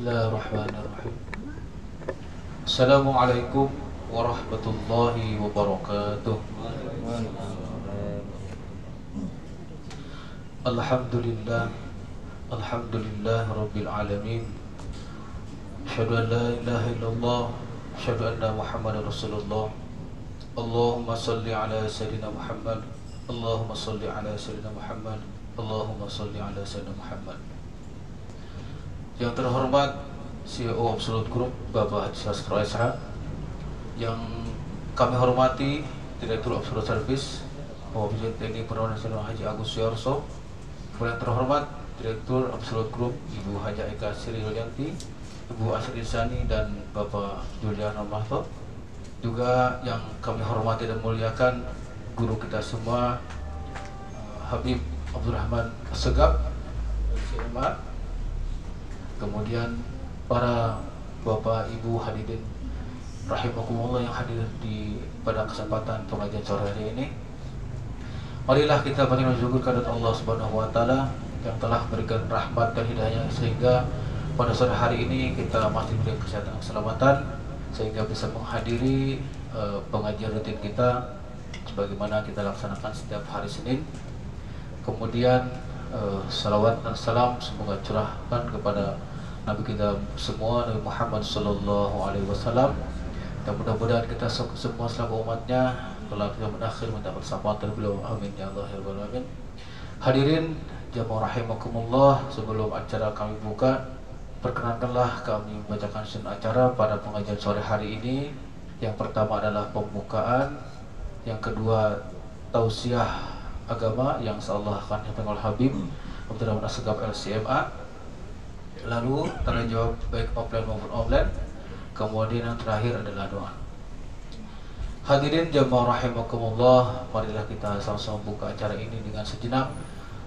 Bismillahirrahmanirrahim. Assalamualaikum warahmatullahi wabarakatuh. Alhamdulillah, alhamdulillah rabbil alamin. Asyhadu an la ilaha illallah, asyhadu anna Muhammadar Rasulullah. Allahumma salli ala sayyidina Muhammad. Allahumma salli ala sayyidina Muhammad. Allahumma salli ala sayyidina Muhammad. Yang terhormat CEO Absolute Group Bapak Haji Sastro SH, yang kami hormati Direktur Absolute Service Bapak Presiden TNI Purnawirawan Nasional Haji Agus Suyorso, yang terhormat Direktur Absolute Group Ibu Haja Eka Sri Yulianti, Ibu Asri Sani, dan Bapak Julian Rahmanto. Juga yang kami hormati dan muliakan guru kita semua, Habib Abdurrahman Assegaf LCMA. Kemudian para bapak ibu hadirin rahimakumullah yang hadir pada kesempatan pengajian sore hari ini. Marilah kita bersyukur kepada Allah Subhanahu wa taala yang telah berikan rahmat dan hidayah sehingga pada sore hari ini kita masih diberi kesehatan dan keselamatan sehingga bisa menghadiri pengajian rutin kita sebagaimana kita laksanakan setiap hari Senin. Kemudian salawat dan salam semoga curahkan kepada Nabi kita semua, Nabi Muhammad Sallallahu Alaihi Wasallam. Dan mudah-mudahan kita semua selaku umatnya kelak zaman akhir mendapat syafaat dari beliau. Amin ya Allah ya Rabbal alamin. Hadirin jamaah rahimakumullah, sebelum acara kami buka, perkenankanlah kami membacakan sunnah acara pada pengajian sore hari ini. Yang pertama adalah pembukaan, yang kedua tausiah agama yang insyaallah akan disampaikan oleh Habib Abdurrahman Assegaf LCMA. Lalu tanya jawab baik offline maupun online. Kemudian yang terakhir adalah doa. Hadirin jamaah rahimakumullah, marilah kita sama-sama buka acara ini dengan sejenak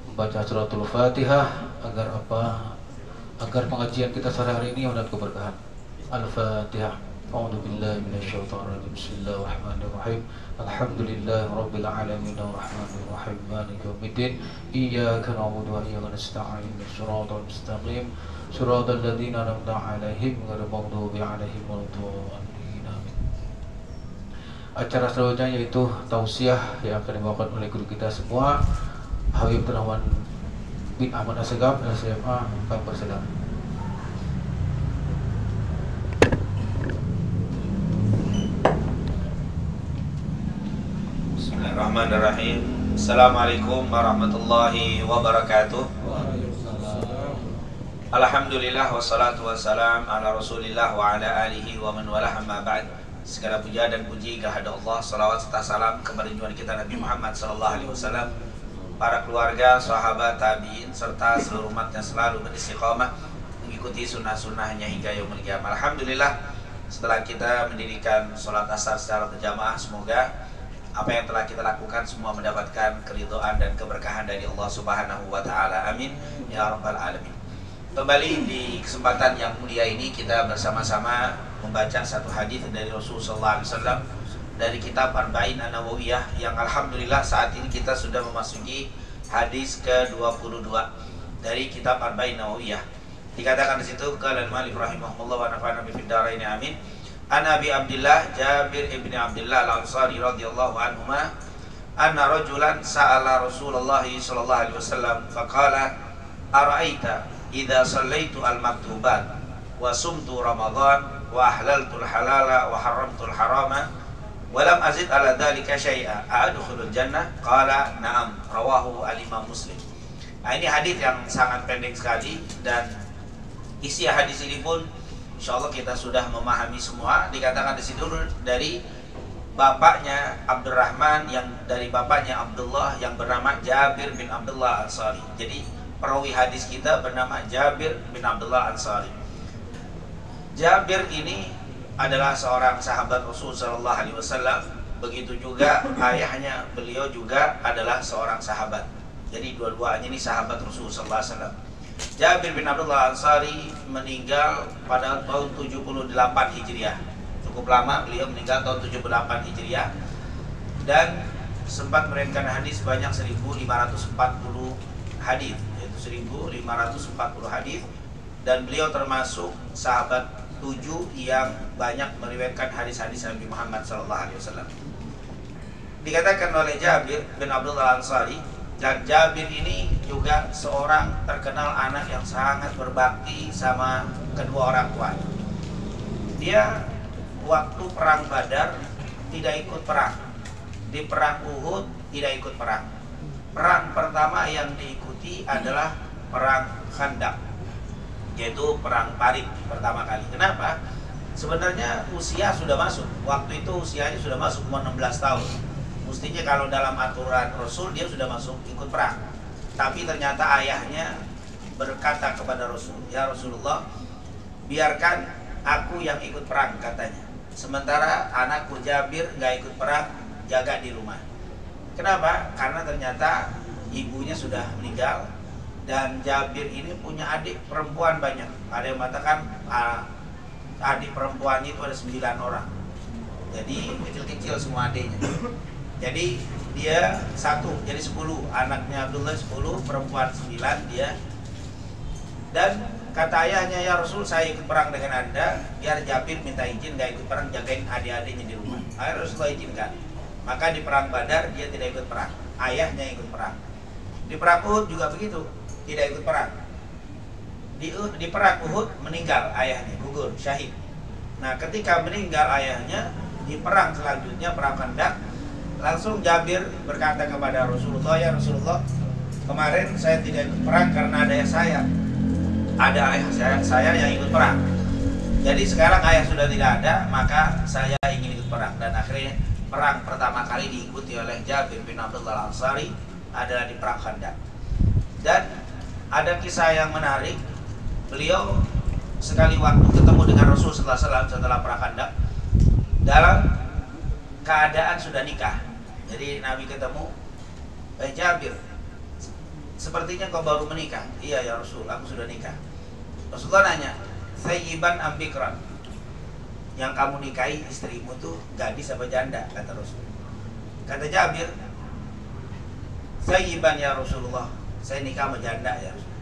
membaca suratul Fatihah agar apa? Agar pengajian kita sore hari ini mendapat keberkahan. Al-Fatihah. A'udzu billahi minasyaitonir rajim. Bismillahirrahmanirrahim. Alhamdulillahi rabbil alamin arrahmanir rahim maliki yaumiddin. Iyyaka na'budu wa iyyaka nasta'in. Shiratal mustaqim. Shiratal ladzina an'amta 'alaihim ghairil maghdubi 'alaihim waladdallin. Amin. Acara selanjutnya yaitu tausiah yang akan dibawakan oleh guru kita semua, Habib Abdurrahman bin Ahmad Assegaf LCMA. Kami persilakan. Bismillahirrahmanirrahim. Assalamualaikum warahmatullahi wabarakatuh. Alhamdulillah wassalatu wassalam ala Rasulillah wa ala alihi wa man walah, amma ba'd. Segala puja dan puji kehadirat Allah, salawat serta salam kepada junjungan kita Nabi Muhammad sallallahu alaihi wasallam, para keluarga, sahabat, tabi'in serta seluruh umat yang selalu beristiqamah mengikuti sunnah-sunnahnya hingga yaumul qiyamah. Alhamdulillah, setelah kita mendirikan sholat asar secara berjamaah, semoga apa yang telah kita lakukan semua mendapatkan keridhaan dan keberkahan dari Allah Subhanahu wa taala. Amin ya rabbal alamin. Kembali di kesempatan yang mulia ini kita bersama-sama membaca satu hadis dari Rasulullah SAW dari kitab Arba'in An-Nawawiyah yang alhamdulillah saat ini kita sudah memasuki hadis ke-22 dari kitab Arba'in An-Nawawiyah. Dikatakan di situ qala al-mu'allif rahimahullah wa nafa'ana bi fid dharain amin. An Abi Abdullah Jabir ibn Abdullah Al-Ansari radhiyallahu anhuma anna rajulan sa'ala Rasulullah sallallahu alaihi wasallam faqala ara'aita idza sallaitu al-maktubat wa sumtu Ramadan wa ahlaltu al-halala wa haramtu al-harama wa lam azid ala dhalika syai'a a'adkhulul jannah? Qala na'am, rawahu al-Imam Muslim. Nah, ini hadis yang sangat pendek sekali, dan isi hadis ini pun insyaallah kita sudah memahami semua. Dikatakan di situ dari bapaknya Abdurrahman, yang dari bapaknya Abdullah yang bernama Jabir bin Abdullah Ansari. Jadi perawi hadis kita bernama Jabir bin Abdullah Ansari. Jabir ini adalah seorang sahabat Rasul sallallahu alaihi wasallam. Begitu juga ayahnya, beliau juga adalah seorang sahabat. Jadi dua-duanya ini sahabat Rasul sallallahu alaihi wasallam. Jabir bin Abdullah Ansari meninggal pada tahun 78 Hijriah. Cukup lama, beliau meninggal tahun 78 Hijriah, dan sempat meriwayatkan hadis banyak 1540 hadis, yaitu 1540 hadis, dan beliau termasuk sahabat 7 yang banyak meriwayatkan hadis-hadis Nabi Muhammad SAW. Dikatakan oleh Jabir bin Abdullah Ansari, dan Jabir ini juga seorang terkenal anak yang sangat berbakti sama kedua orang tua. Dia waktu perang Badar tidak ikut perang, di perang Uhud tidak ikut perang. Perang pertama yang diikuti adalah perang Khandaq, yaitu perang Parit pertama kali. Kenapa? Sebenarnya usia sudah masuk, waktu itu usianya sudah masuk umur 16 tahun. Mestinya kalau dalam aturan Rasul dia sudah masuk ikut perang. Tapi ternyata ayahnya berkata kepada Rasul, "Ya Rasulullah, biarkan aku yang ikut perang," katanya. Sementara anakku Jabir nggak ikut perang, jaga di rumah. Kenapa? Karena ternyata ibunya sudah meninggal, dan Jabir ini punya adik perempuan banyak. Ada yang mengatakan adik perempuannya itu ada 9 orang. Jadi kecil-kecil semua adiknya. Jadi dia 1, jadi 10. Anaknya Abdullah 10, perempuan 9 dia. Dan kata ayahnya, "Ya Rasul, saya ikut perang dengan Anda, biar Jabir minta izin gak ikut perang, jagain adik-adiknya di rumah." Akhirnya Rasulullah izinkan. Maka di perang Badar dia tidak ikut perang, ayahnya ikut perang. Di perang Uhud juga begitu, tidak ikut perang. Di perang Uhud meninggal ayahnya, gugur, syahid. Nah, ketika meninggal ayahnya, di perang selanjutnya, perang Khandaq, langsung Jabir berkata kepada Rasulullah, "Ya Rasulullah, kemarin saya tidak ikut perang karena ada ayah saya yang ikut perang. Jadi sekarang ayah sudah tidak ada, maka saya ingin ikut perang." Dan akhirnya perang pertama kali diikuti oleh Jabir bin Abdullah Ansari adalah di perang Khandaq. Dan ada kisah yang menarik. Beliau sekali waktu ketemu dengan Rasul sallallahu alaihi wasallam setelah perang Khandaq dalam keadaan sudah nikah. Jadi Nabi ketemu, "Jabir, sepertinya kau baru menikah." "Iya ya Rasul, aku sudah nikah." Rasulullah nanya, "Thayyiban am bikran?" Yang kamu nikahi istrimu tuh gadis apa janda? Kata Rasul. Kata Jabir, "Thayyiban ya Rasulullah, saya nikah sama janda ya Rasul."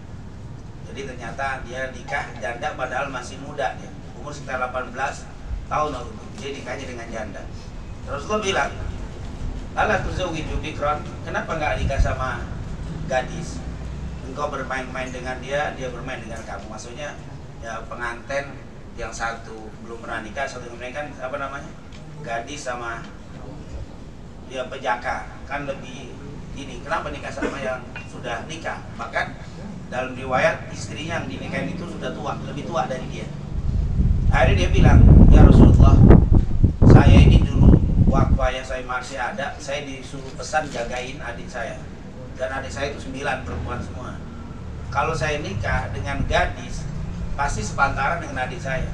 Jadi ternyata dia nikah janda padahal masih muda, dia umur sekitar 18 tahun waktu itu. Dia nikahnya dengan janda. Rasulullah bilang, "Ala tuzawwiju bikran?" Kenapa nggak nikah sama gadis? Engkau bermain-main dengan dia, dia bermain dengan kamu. Maksudnya ya pengantin yang satu belum pernah nikah, satu yang kan apa namanya, gadis sama dia pejaka, kan lebih ini. Kenapa nikah sama yang sudah nikah? Bahkan dalam riwayat istrinya yang dinikahin itu sudah tua, lebih tua dari dia. Akhirnya dia bilang, "Ya Rasulullah, saya ini dulu waktu ayah saya masih ada, saya disuruh pesan jagain adik saya. Dan adik saya itu 9 perempuan semua. Kalau saya nikah dengan gadis, pasti sepantaran dengan adik saya.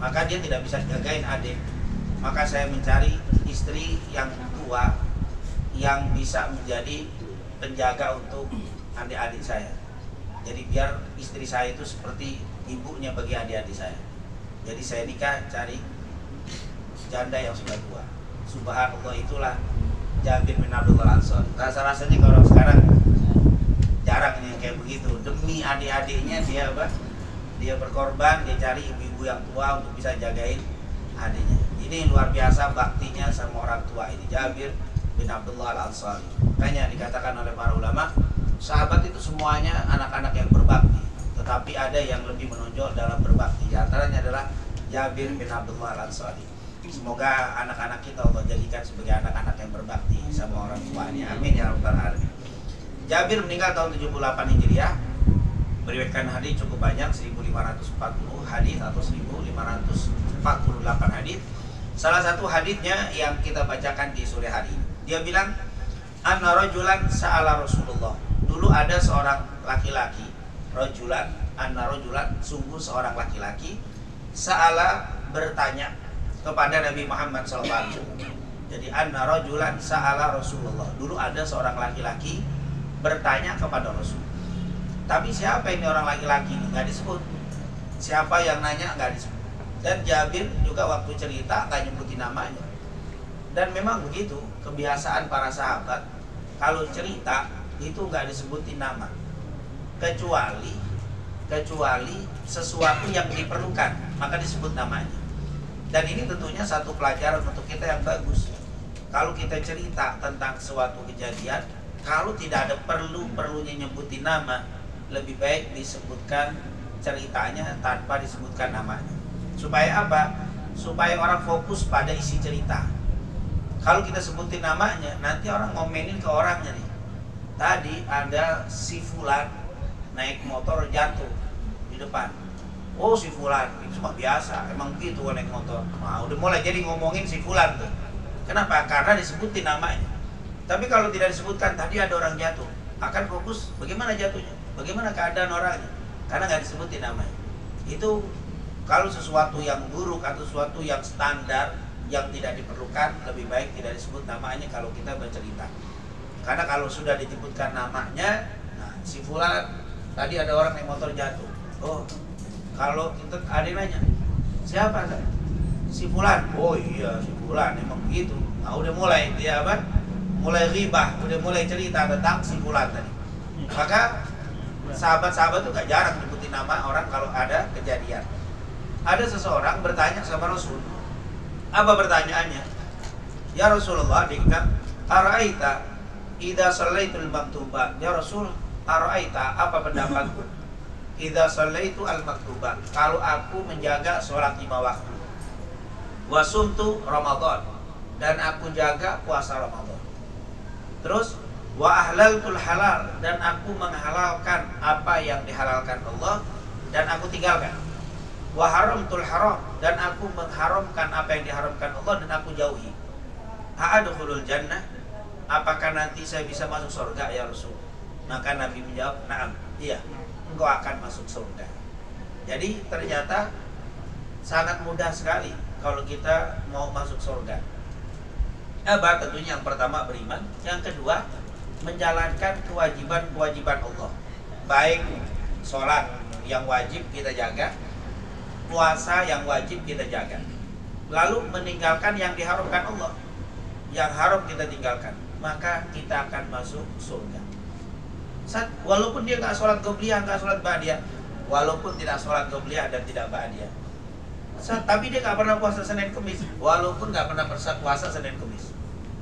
Maka dia tidak bisa jagain adik. Maka saya mencari istri yang tua, yang bisa menjadi penjaga untuk adik-adik saya. Jadi biar istri saya itu seperti ibunya bagi adik-adik saya. Jadi saya nikah cari janda yang sudah tua." Subhanallah, itulah Jabir bin Abdullah Ansari. Rasa-rasanya kalau orang sekarang jarang yang kayak begitu. Demi adik-adiknya dia apa? Dia berkorban, dia cari ibu-ibu yang tua untuk bisa jagain adiknya. Ini luar biasa baktinya sama orang tua ini. Jabir bin Abdullah Al-Ansari. Makanya dikatakan oleh para ulama, sahabat itu semuanya anak-anak yang berbakti, tetapi ada yang lebih menonjol dalam berbakti. Di antaranya adalah Jabir bin Abdullah Al-Ansari. Semoga anak-anak kita Allah jadikan sebagai anak-anak yang berbakti sama orang tuanya. Amin ya rabbal alamin. Jabir meninggal tahun 78 Hijriah. Meriwayatkan hadis cukup banyak, 1540 hadis atau 1548 hadis. Salah satu hadisnya yang kita bacakan di sore hari ini. Dia bilang, "Anna rajulan sa'ala Rasulullah." Dulu ada seorang laki-laki, anna rajulan, sungguh seorang laki-laki, sa'ala, bertanya kepada Nabi Muhammad SAW. Jadi anna rajulan sa'ala Rasulullah. Dulu ada seorang laki-laki bertanya kepada Rasul. Tapi siapa ini orang laki-laki ini? Nggak disebut. Siapa yang nanya nggak disebut. Dan Jabir juga waktu cerita nggak nyebutin namanya. Dan memang begitu kebiasaan para sahabat, kalau cerita itu nggak disebutin nama, kecuali sesuatu yang diperlukan, maka disebut namanya. Dan ini tentunya satu pelajaran untuk kita yang bagus. Kalau kita cerita tentang suatu kejadian, kalau tidak ada perlunya nyebutin nama, lebih baik disebutkan ceritanya tanpa disebutkan namanya. Supaya apa? Supaya orang fokus pada isi cerita. Kalau kita sebutin namanya, nanti orang ngomenin ke orangnya nih. Tadi ada si fulan naik motor jatuh di depan. Oh si fulan, itu cuma biasa, emang gitu naik motor. Nah, udah mulai jadi ngomongin si fulan tuh. Kenapa? Karena disebutin namanya. Tapi kalau tidak disebutkan, tadi ada orang jatuh, akan fokus bagaimana jatuhnya, bagaimana keadaan orangnya, karena nggak disebutin namanya. Itu kalau sesuatu yang buruk atau sesuatu yang standar yang tidak diperlukan, lebih baik tidak disebut namanya kalau kita bercerita. Karena kalau sudah disebutkan namanya, nah, si fulan tadi ada orang naik motor jatuh. Oh, kalau kita ada yang nanya, siapa saya? Si fulan. Oh iya si fulan, emang begitu. Nah udah mulai dia apa? Mulai ghibah, udah mulai cerita tentang si fulan tadi. Maka sahabat-sahabat itu gak jarang nyebutin nama orang kalau ada kejadian. Ada seseorang bertanya sama Rasul. Apa pertanyaannya? Ya Rasulullah, dia bilang, "Ara'aita idza shallaitul maktuba." Ya Rasul, ara'aita, apa pendapatku? Idza shallaitu al-maktuba, kalau aku menjaga sholat 5 waktu, wa sumtu Ramadan, dan aku jaga puasa Ramadan. Terus wa ahlaltul halal, dan aku menghalalkan apa yang dihalalkan Allah dan aku tinggalkan. Wa haramtul haram, dan aku mengharamkan apa yang diharamkan Allah dan aku jauhi. A'adkhulul jannah, apakah nanti saya bisa masuk surga ya Rasul? Maka Nabi menjawab, "Na'am, iya, engkau akan masuk surga." Jadi ternyata sangat mudah sekali kalau kita mau masuk surga. Apa? Tentunya yang pertama beriman, yang kedua menjalankan kewajiban-kewajiban Allah. Baik sholat yang wajib kita jaga, puasa yang wajib kita jaga, lalu meninggalkan yang diharamkan Allah, yang haram kita tinggalkan, maka kita akan masuk surga. Walaupun dia nggak sholat qobliyah, nggak sholat ba'diyah, walaupun tidak sholat qobliyah dan tidak ba'diyah, tapi dia nggak pernah puasa Senin Kemis, walaupun nggak pernah puasa Senin Kemis,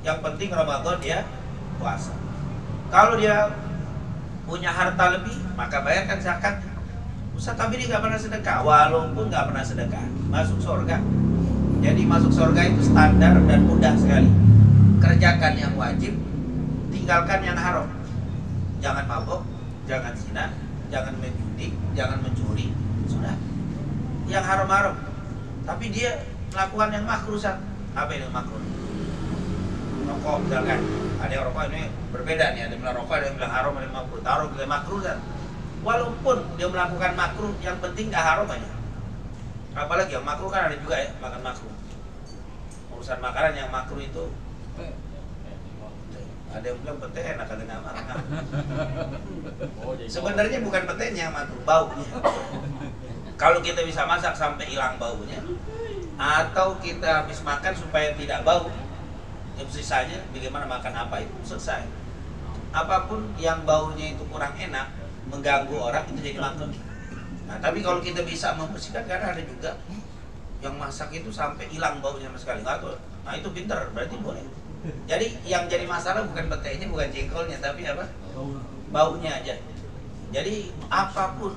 yang penting Ramadan dia puasa. Kalau dia punya harta lebih, maka bayarkan zakat. Tapi dia nggak pernah sedekah, walaupun nggak pernah sedekah, masuk surga. Jadi masuk surga itu standar dan mudah sekali. Kerjakan yang wajib, tinggalkan yang haram. Jangan mabuk, jangan zina, jangan menjudi, jangan mencuri, sudah. Yang haram-haram. Tapi dia melakukan yang makruh. Apa yang makruh? Rokok misalkan. Ada yang rokok ini berbeda nih, ada yang bilang rokok, ada yang bilang haram, ada yang makruh. Taruh bilang makruh kan. Walaupun dia melakukan makruh, yang penting nggak haram aja. Apalagi yang makruh kan ada juga ya, makan makruh. Urusan makanan yang makruh itu, ada yang bilang pete enak, ada yang makan. Sebenarnya bukan petenya yang makruh, baunya. Kalau kita bisa masak sampai hilang baunya, atau kita habis makan supaya tidak bau, yang sisanya bagaimana makan apa itu selesai. Apapun yang baunya itu kurang enak, mengganggu orang, itu jadi makruh. Nah, tapi kalau kita bisa membersihkan, karena ada juga yang masak itu sampai hilang baunya sama sekali, nggak tahu. Nah itu pintar, berarti boleh. Jadi yang jadi masalah bukan petainya, bukan jengkolnya, tapi apa? Baunya aja. Jadi apapun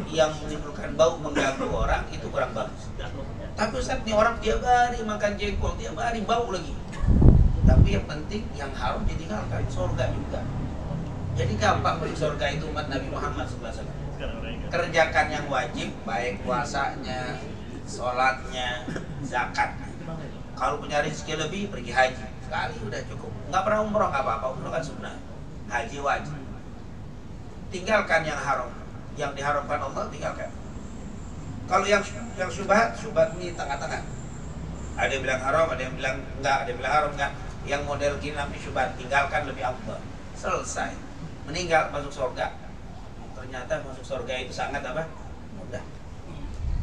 yang menimbulkan bau mengganggu orang itu kurang bagus. Tapi Ustaz, nih orang tiap hari makan jengkol, tiap hari bau lagi. Tapi yang penting yang haram ditinggalkan, surga juga. Jadi gampang masuk surga itu umat Nabi Muhammad SAW. Kerjakan yang wajib, baik puasanya, sholatnya, zakatnya. Kalau punya rezeki lebih, pergi haji. Sekali udah cukup. Nggak pernah umroh, nggak apa-apa. Umroh kan sunnah. Haji wajib. Tinggalkan yang haram, yang diharamkan Allah tinggalkan. Kalau yang syubhat ini tengah-tengah. Ada yang bilang haram, ada yang bilang enggak, ada yang bilang haram enggak. Yang model gini namanya syubhat, tinggalkan lebih afdal. Selesai. Meninggal masuk surga. Ternyata masuk surga itu sangat apa? Mudah.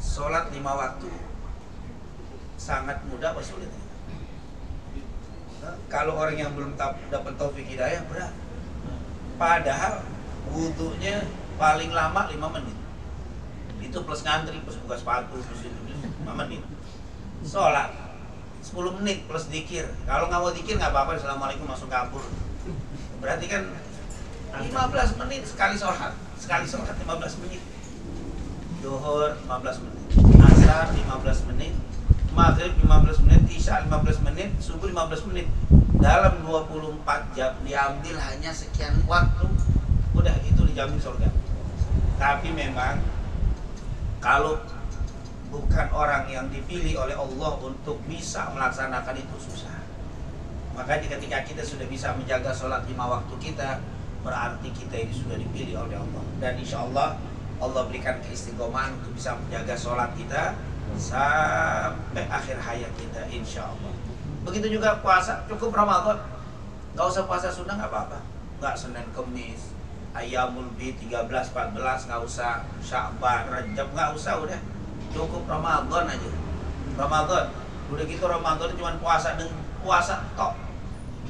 Sholat 5 waktu sangat mudah apa sulit? Kalau orang yang belum dapat taufik hidayah berat. Padahal wudunya paling lama 5 menit. Itu plus ngantri, plus buka sepatu, plus itu 5 menit. Sholat 10 menit plus zikir. Kalau nggak mau zikir nggak apa-apa, assalamualaikum langsung kabur. Berarti kan 15 menit sekali sholat. Sekali sholat 15 menit. Zuhur 15 menit, asar 15 menit, maghrib 15 menit, isya 15 menit, subuh 15 menit. Dalam 24 jam diambil hanya sekian waktu, udah itu dijamin surga. Tapi memang kalau bukan orang yang dipilih oleh Allah untuk bisa melaksanakan itu susah. Makanya ketika kita sudah bisa menjaga sholat 5 waktu kita, berarti kita ini sudah dipilih oleh Allah. Dan insya Allah Allah berikan keistiqomahan untuk bisa menjaga sholat kita sampai akhir hayat kita, insya Allah. Begitu juga puasa, cukup Ramadan. Gak usah puasa sunnah, gak apa-apa. Gak Senin Kemis, Ayyamul Bid 13, 14, gak usah. Sya'ban, Rajab, gak usah, udah. Cukup Ramadan aja. Ramadan, udah gitu Ramadan cuma puasa tok.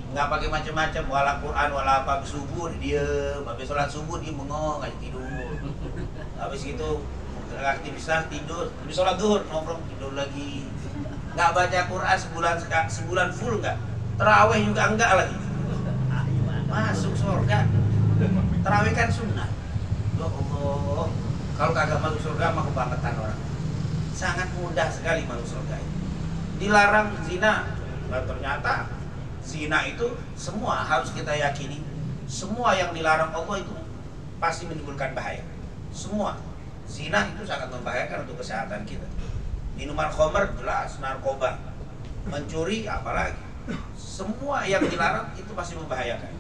Nggak pakai macam-macam, wala Quran, wala apa, subuh dia, habis sholat subuh dia bengong, nggak tidur. Habis gitu aktivitas tidur, habis sholat duhur nongkrong tidur lagi. Nggak baca Quran sebulan full nggak, terawih juga enggak lagi. Masuk surga. Terawih kan sunnah. Ya Allah, kalau kagak masuk surga mah kebangetan orang. Sangat mudah sekali masuk surga itu. Dilarang zina, nah, ternyata zina itu semua harus kita yakini. Semua yang dilarang Allah itu pasti menimbulkan bahaya. Semua. Zina itu sangat membahayakan untuk kesehatan kita. Minuman khamr jelas, narkoba. Mencuri apalagi. Semua yang dilarang itu pasti membahayakan.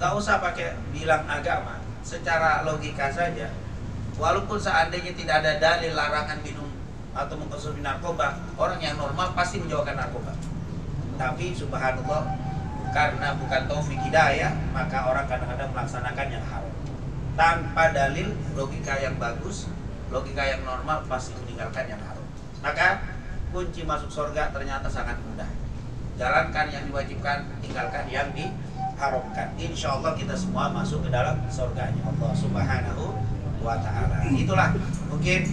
Gak usah pakai bilang agama. Secara logika saja, walaupun seandainya tidak ada dalil larangan minum atau mengkonsumsi narkoba, orang yang normal pasti menjauhkan narkoba. Tapi subhanallah, karena bukan taufik hidayah, maka orang kadang-kadang melaksanakan yang haram tanpa dalil, logika yang bagus, logika yang normal pasti meninggalkan yang haram. Maka kunci masuk surga ternyata sangat mudah. Jalankan yang diwajibkan, tinggalkan yang diharamkan. Insya Allah kita semua masuk ke dalam surganya Allah Subhanahu wa Ta'ala. Itulah mungkin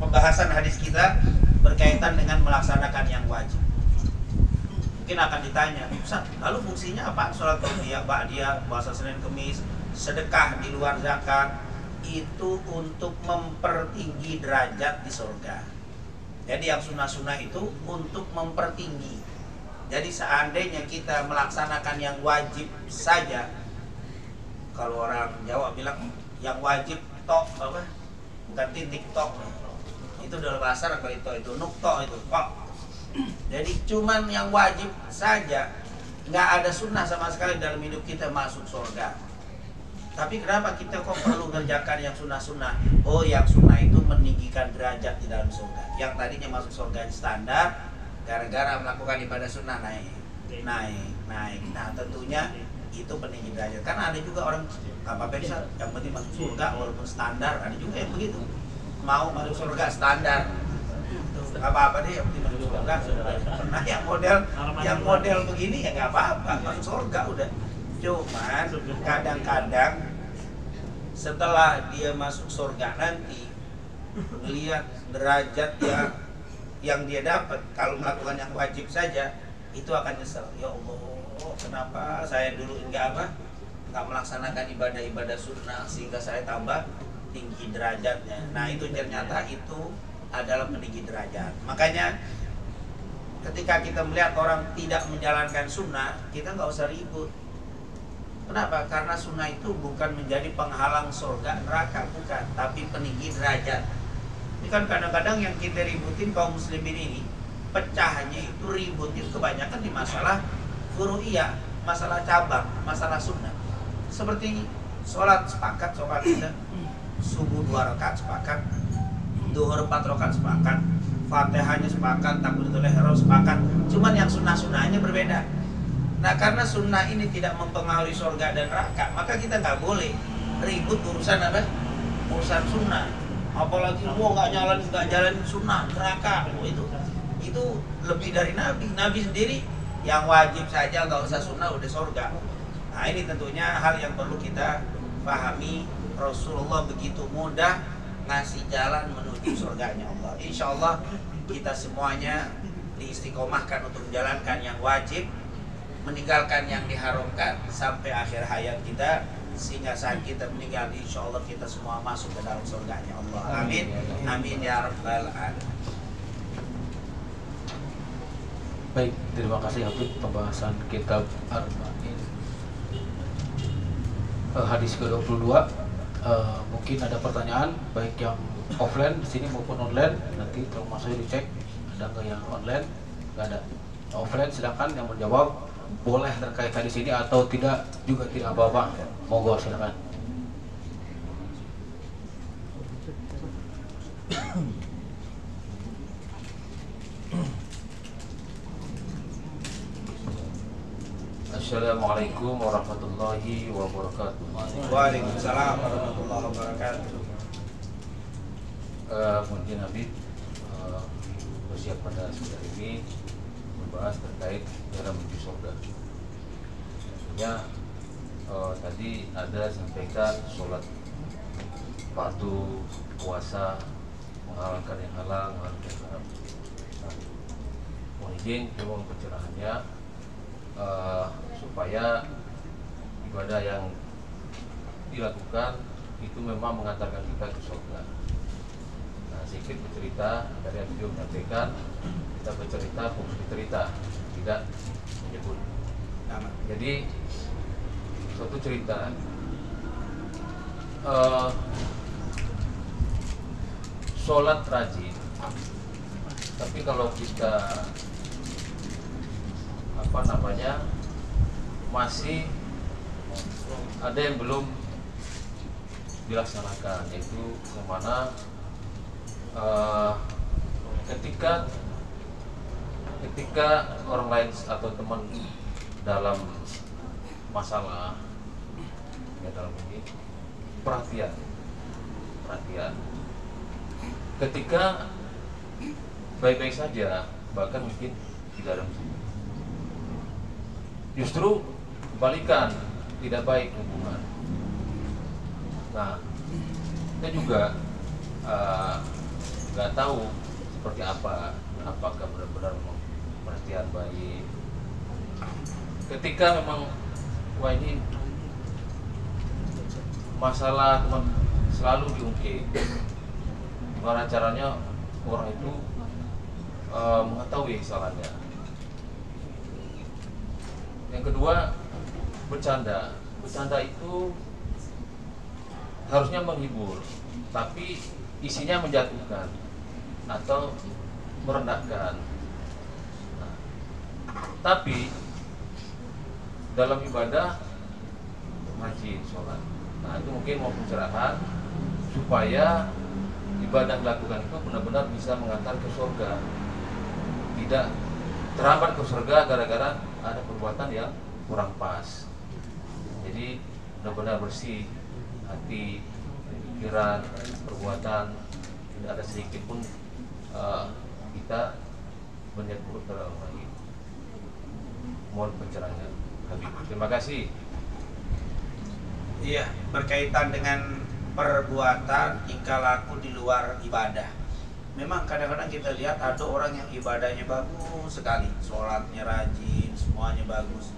pembahasan hadis kita berkaitan dengan melaksanakan yang wajib. Mungkin akan ditanya, Ustaz, lalu fungsinya apa? Sholat Qobliyah, Ba'diyah, puasa Senin Kemis, sedekah di luar zakat, itu untuk mempertinggi derajat di surga. Jadi yang sunnah-sunnah itu untuk mempertinggi. Jadi seandainya kita melaksanakan yang wajib saja, kalau orang Jawa bilang yang wajib tok apa? Bukan titik tok. Itu dalam bahasa Arab itu nukto itu kok. Jadi cuman yang wajib saja, nggak ada sunnah sama sekali dalam hidup kita masuk surga. Tapi kenapa kita kok perlu mengerjakan yang sunnah-sunnah? Oh, yang sunnah itu meninggikan derajat di dalam surga. Yang tadinya masuk surga standar, gara-gara melakukan ibadah sunnah naik. Nah tentunya itu peninggi derajat. Karena ada juga orang apa bisa yang penting masuk surga walaupun standar, ada juga yang begitu. Mau masuk surga standar, nggak apa-apa deh, yang penting masuk surga. Pernah yang model begini ya nggak apa-apa, masuk surga udah. Cuman kadang-kadang setelah dia masuk surga nanti melihat derajat yang dia dapat kalau melakukan yang wajib saja, itu akan nyesel. Ya Allah, kenapa saya dulu nggak melaksanakan ibadah-ibadah sunnah sehingga saya tambah tinggi derajatnya. Nah itu ternyata itu adalah meninggi derajat. Makanya ketika kita melihat orang tidak menjalankan sunnah, kita nggak usah ribut. Kenapa? Karena sunnah itu bukan menjadi penghalang surga neraka, bukan, tapi peninggi derajat. Ini kan kadang-kadang yang kita ributin kaum muslimin ini, pecahnya itu ributin kebanyakan di masalah furu'iyah, masalah cabang, masalah sunnah. Seperti sholat sepakat, sholat kita subuh 2 rakaat sepakat, duhur 4 rakaat sepakat, fatihahnya sepakat, takbiratul ihram sepakat. Cuman yang sunnah-sunnahnya berbeda. Nah karena sunnah ini tidak mempengaruhi surga dan neraka, maka kita nggak boleh ribut urusan apa? Urusan sunnah. Apalagi nggak jalanin sunnah neraka. Itu lebih dari Nabi. Nabi sendiri yang wajib saja nggak usah sunnah udah surga. Nah ini tentunya hal yang perlu kita pahami. Rasulullah begitu mudah ngasih jalan menuju surganya Allah. Insya Allah kita semuanya diistiqomahkan untuk menjalankan yang wajib, meninggalkan yang diharamkan sampai akhir hayat kita, sehingga saat kita meninggal insya Allah kita semua masuk ke dalam surganya Allah. Amin. Amin ya rabbal alamin. Baik, terima kasih Habib pembahasan kitab Arba'in hadis ke-22. Mungkin ada pertanyaan baik yang offline di sini maupun online, nanti tolong masuk dicek ada nggak yang online. Nggak ada. Offline silakan yang menjawab boleh terkait hadis ini atau tidak juga tidak apa-apa. Monggo silakan. Assalamualaikum warahmatullahi wabarakatuh. Waalaikumsalam warahmatullahi wabarakatuh. Mungkin Habib bersiap pada sore ini membahas terkait jalan menuju surga. Tentunya tadi ada sampaikan sholat fardu, puasa, menghalalkan yang halal, menghalalkan yang haram. Nah, mohon izin mohon pencerahannya supaya ibadah yang dilakukan itu memang mengantarkan kita ke surga. Nah, sedikit bercerita dari yang beliau menyampaikan, kita bercerita fokus bercerita, tidak menyebut nama. Jadi suatu cerita sholat rajin, tapi kalau kita masih ada yang belum dilaksanakan, yaitu kemana ketika orang lain atau teman dalam masalah ya dalam ini perhatian ketika baik-baik saja, bahkan mungkin tidak ada musibah, justru kebalikan, tidak baik hubungan. Nah, kita juga nggak tahu seperti apa, apakah benar-benar perhatian baik. Ketika memang wah ini masalah teman selalu diungkit, gimana caranya orang itu mengetahui salahnya. Yang kedua, bercanda itu harusnya menghibur, tapi isinya menjatuhkan atau merendahkan. Nah, tapi dalam ibadah rajin sholat. Nah, itu mungkin mau pencerahan supaya ibadah dilakukan itu benar-benar bisa mengantar ke surga, tidak terhambat ke surga gara-gara ada perbuatan yang kurang pas. Jadi benar-benar bersih hati, pikiran, perbuatan, tidak ada sedikit pun kita berniat buruk terhadap orang lain. Mohon pencerahannya Habib. Terima kasih. Iya, berkaitan dengan perbuatan tingkah laku di luar ibadah. memang kadang-kadang kita lihat ada orang yang ibadahnya bagus sekali, sholatnya rajin, semuanya bagus,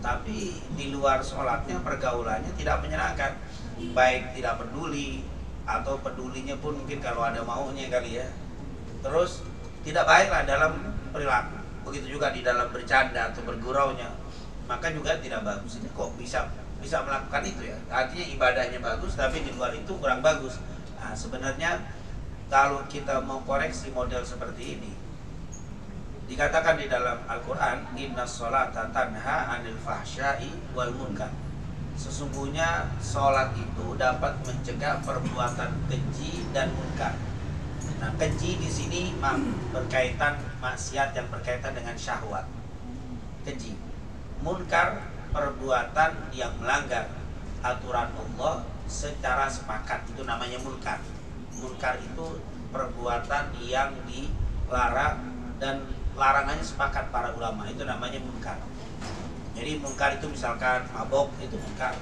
tapi di luar sholatnya pergaulannya tidak menyenangkan, baik tidak peduli atau pedulinya pun mungkin kalau ada maunya kali ya. Terus tidak baiklah dalam perilaku, begitu juga di dalam bercanda atau berguraunya, maka juga tidak bagus. Ini kok bisa melakukan itu ya? Artinya ibadahnya bagus tapi di luar itu kurang bagus. Nah, sebenarnya kalau kita mau koreksi model seperti ini, dikatakan di dalam Al-Quran, inna sholata tanha anil fahsyai wal munkar. Sesungguhnya sholat itu dapat mencegah perbuatan keji dan munkar. Nah, keji di sini berkaitan maksiat yang berkaitan dengan syahwat. Keji. Munkar, perbuatan yang melanggar aturan Allah secara sepakat, itu namanya munkar. Munkar itu perbuatan yang dilarang dan larangannya sepakat para ulama, itu namanya munkar. Jadi munkar itu misalkan mabok, itu munkar.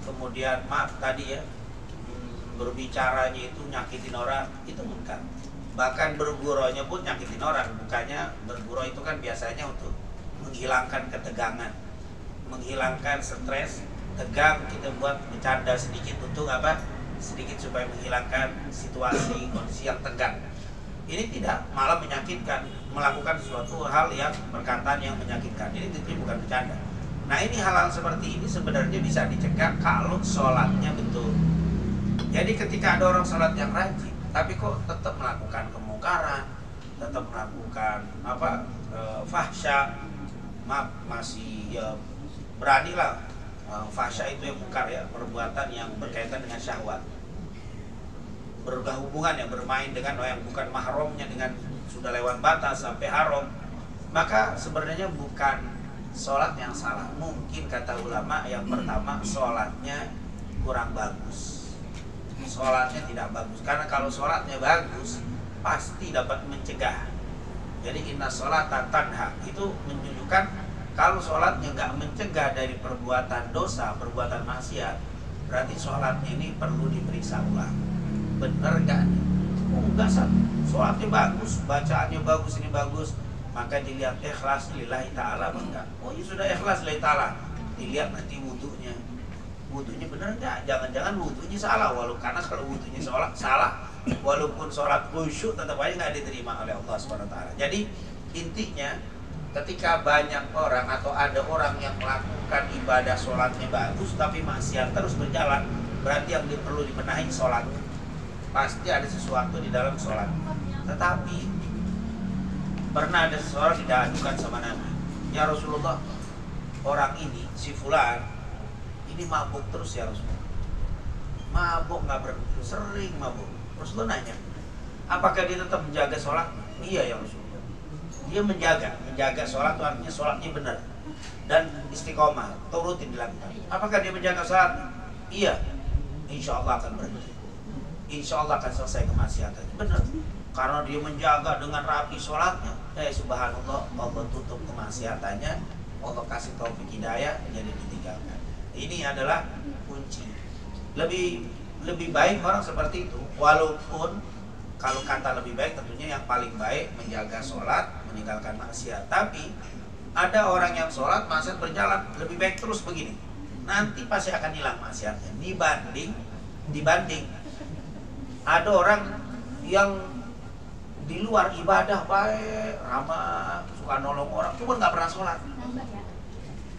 Kemudian maaf tadi ya, berbicaranya itu nyakitin orang, itu munkar. Bahkan berguraunya pun nyakitin orang. Bukannya bergurau itu kan biasanya untuk menghilangkan ketegangan, menghilangkan stres, tegang, kita buat bercanda sedikit untuk apa? Sedikit supaya menghilangkan situasi, kondisi yang tegang. Ini tidak, malah menyakitkan, melakukan suatu hal yang perkataan yang menyakitkan. Ini tentunya bukan bercanda. Nah, ini hal-hal seperti ini sebenarnya bisa dicegah kalau sholatnya betul. Jadi ketika ada orang sholat yang rajin, tapi kok tetap melakukan kemungkaran, tetap melakukan fahsya, masih ya beranilah. Fahsya itu yang mungkar ya, perbuatan yang berkaitan dengan syahwat, berhubungan yang bermain dengan yang bukan mahramnya, dengan sudah lewat batas sampai haram, maka sebenarnya bukan sholat yang salah. Mungkin kata ulama yang pertama, sholatnya kurang bagus, sholatnya tidak bagus. Karena kalau sholatnya bagus pasti dapat mencegah. Jadi inna sholata tanha itu menunjukkan kalau sholatnya nggak mencegah dari perbuatan dosa, perbuatan maksiat, berarti sholatnya ini perlu diperiksa ulang. Bener nggak nih? Oh enggak, sholatnya bagus, bacaannya bagus, ini bagus, maka dilihat ikhlas lillahi ta'ala enggak? Oh ya sudah ikhlas lillahi ta'ala, dilihat nanti wudhunya bener nggak? Jangan-jangan wudhunya salah, karena kalau wudhunya salah, walaupun sholat khusyuk tetap aja nggak diterima oleh Allah SWT. Jadi intinya, ketika banyak orang atau ada orang yang melakukan ibadah sholatnya bagus tapi maksiat terus berjalan, berarti yang perlu dibenahi sholatnya. Pasti ada sesuatu di dalam sholat. Tetapi pernah ada seseorang diajukan sama Nabi, ya Rasulullah, orang ini si fulan ini mabuk terus ya Rasulullah, mabuk nggak berhenti, sering mabuk. Rasulullah nanya, apakah dia tetap menjaga sholat? Iya ya Rasulullah, dia menjaga sholat itu artinya sholatnya benar dan istiqomah, turutin dilakukan. Apakah dia menjaga sholat? Iya, insya Allah akan berhenti, insya Allah akan selesai kemaksiatannya. Benar, karena dia menjaga dengan rapi sholatnya. Subhanallah, Allah tutup kemaksiatannya, Allah kasih taufik hidayah, jadi ditinggalkan. Ini adalah kunci. Lebih baik orang seperti itu, walaupun kalau kata lebih baik tentunya yang paling baik menjaga sholat, meninggalkan maksiat. Tapi ada orang yang sholat, maksiat berjalan, lebih baik terus begini, nanti pasti akan hilang maksiatnya. Dibanding ada orang yang di luar ibadah baik, ramah, suka nolong orang, cuma nggak pernah sholat.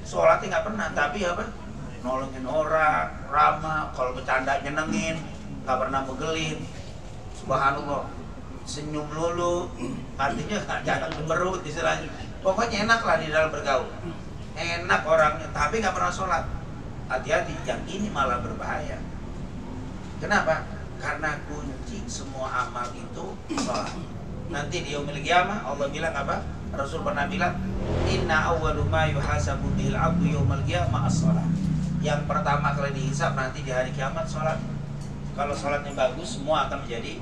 Sholatnya nggak pernah, tapi apa? Nolongin orang, ramah, kalau bercanda nyenengin, nggak pernah begelin. Subhanallah, senyum lulu, artinya jangan gemerut istilahnya. Pokoknya enak lah di dalam bergaul, enak orangnya, tapi nggak pernah sholat. Hati-hati, yang ini malah berbahaya. Kenapa? Karena kunci semua amal itu sholat. Nanti di yaumil qiyamah Allah bilang apa? Rasul pernah bilang, inna awwalu ma yuhasabu bihil abdu yaumil qiyamah as-sholat. Yang pertama kali dihisab nanti di hari kiamat sholat. Kalau sholatnya bagus, semua akan menjadi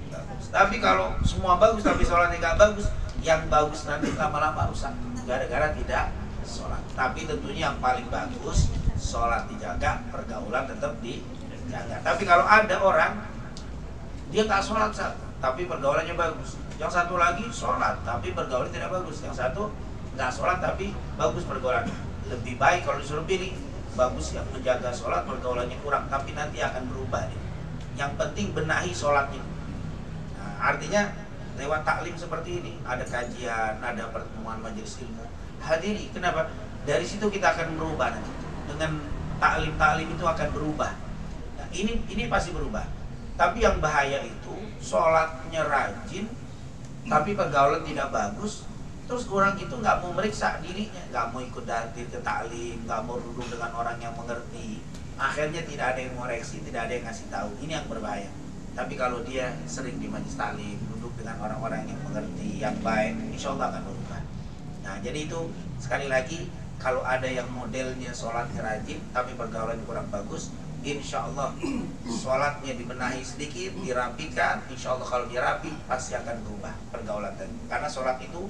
bagus. Tapi kalau semua bagus tapi sholatnya nggak bagus, yang bagus nanti lama-lama rusak gara-gara tidak sholat. Tapi tentunya yang paling bagus sholat dijaga, pergaulan tetap dijaga. Tapi kalau ada orang dia nggak sholat, tapi pergaulannya bagus. Yang satu lagi sholat tapi pergaulannya tidak bagus. Yang satu nggak sholat tapi bagus pergaulannya. Lebih baik kalau disuruh pilih, bagus yang menjaga sholat pergaulannya kurang, tapi nanti akan berubah nih. Yang penting benahi sholatnya. Nah, artinya lewat taklim seperti ini, ada kajian, ada pertemuan majelis ilmu, hadiri. Kenapa? Dari situ kita akan berubah nanti. Dengan taklim itu akan berubah. Nah, ini pasti berubah. Tapi yang bahaya itu sholatnya rajin, tapi pergaulan tidak bagus. Terus orang itu nggak mau meriksa dirinya, nggak mau ikut datir ke taklim, nggak mau duduk dengan orang yang mengerti. Akhirnya tidak ada yang ngoreksi, tidak ada yang ngasih tahu. Ini yang berbahaya. Tapi kalau dia sering di majelis taklim, duduk dengan orang-orang yang mengerti, yang baik, insya Allah akan berubah. Nah, jadi itu sekali lagi, kalau ada yang modelnya sholatnya rajin, tapi pergaulannya kurang bagus, insya Allah sholatnya dibenahi sedikit, dirapikan. Insya Allah kalau dia rapi, pasti akan berubah pergaulan tadi. Karena sholat itu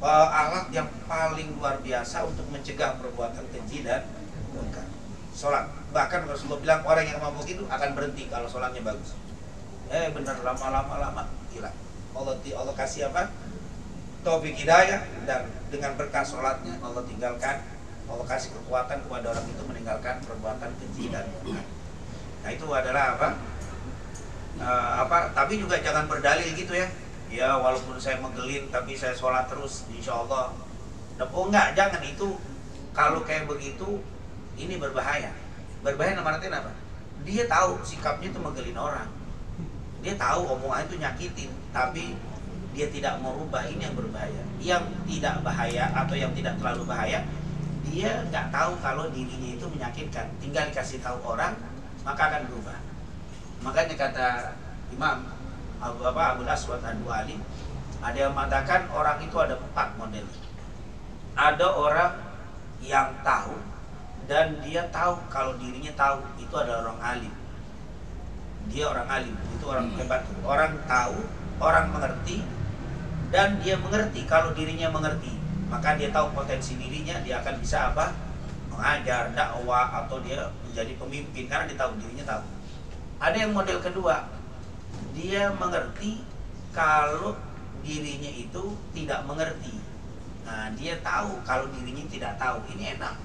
alat yang paling luar biasa untuk mencegah perbuatan keji dan mungkar. Sholat, bahkan Rasulullah bilang orang yang mabuk itu akan berhenti kalau sholatnya bagus. Benar, lama hilang. Allah kasih apa? Taufik hidayah, dan dengan berkah sholatnya Allah kasih kekuatan kepada orang itu meninggalkan perbuatan keji dan mungkar. Nah, itu adalah apa? Tapi juga jangan berdalil gitu ya. Ya, walaupun saya megelin tapi saya sholat terus, insya Allah. Oh enggak, jangan itu. Kalau kayak begitu, ini berbahaya. Berbahaya nama artinya apa? Dia tahu sikapnya itu megelin orang. Dia tahu omongan itu nyakitin, tapi dia tidak mau rubah. Ini yang berbahaya. Yang tidak bahaya atau yang tidak terlalu bahaya, dia nggak tahu kalau dirinya itu menyakitkan. Tinggal dikasih tahu orang, maka akan berubah. Makanya kata Imam Abul Aswad Ad-Duali, ada yang mengatakan orang itu ada 4 model. Ada orang yang tahu dan dia tahu kalau dirinya tahu, itu adalah orang alim. Dia orang alim, itu orang hebat. Orang tahu, orang mengerti, dan dia mengerti kalau dirinya mengerti. Maka dia tahu potensi dirinya, dia akan bisa apa? Mengajar, dakwah, atau dia menjadi pemimpin karena dia tahu dirinya tahu. Ada yang model kedua, dia mengerti kalau dirinya itu tidak mengerti. Nah, dia tahu kalau dirinya tidak tahu. Ini enak,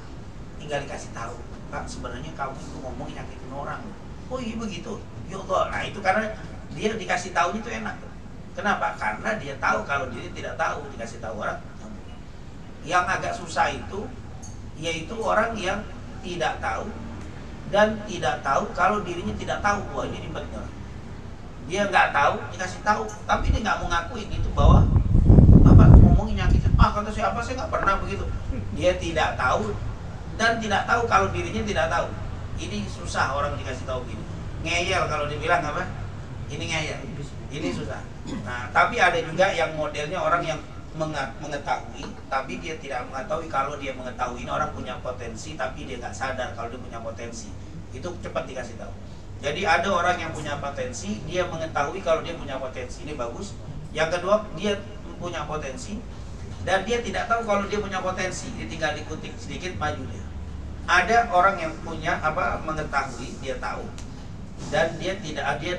tinggal dikasih tahu, Pak, sebenarnya kamu itu ngomong nyakitin orang. Oh iya begitu, ya Allah. Nah, itu karena dia dikasih tahu itu enak. Kenapa? Karena dia tahu kalau diri tidak tahu, dikasih tahu orang. Yang agak susah itu yaitu orang yang tidak tahu dan tidak tahu kalau dirinya tidak tahu. Wah, ini ribetnya. Dia nggak tahu, dikasih tahu, tapi dia nggak mau ngakuin itu bahwa apa ngomongin nyakitin. Kata siapa, saya nggak pernah begitu. Dia tidak tahu dan tidak tahu kalau dirinya tidak tahu. Ini susah orang dikasih tahu gini. Ngeyel kalau dibilang apa? Ini ngeyel. Ini susah. Nah, tapi ada juga yang modelnya orang yang mengetahui, tapi dia tidak mengetahui kalau dia mengetahui. Ini orang punya potensi, tapi dia nggak sadar kalau dia punya potensi. Itu cepat dikasih tahu. Jadi ada orang yang punya potensi, dia mengetahui kalau dia punya potensi, ini bagus. Yang kedua, dia punya potensi dan dia tidak tahu kalau dia punya potensi, dia tinggal dikutik sedikit maju dia. Ada orang yang punya mengetahui, dia tahu, dan dia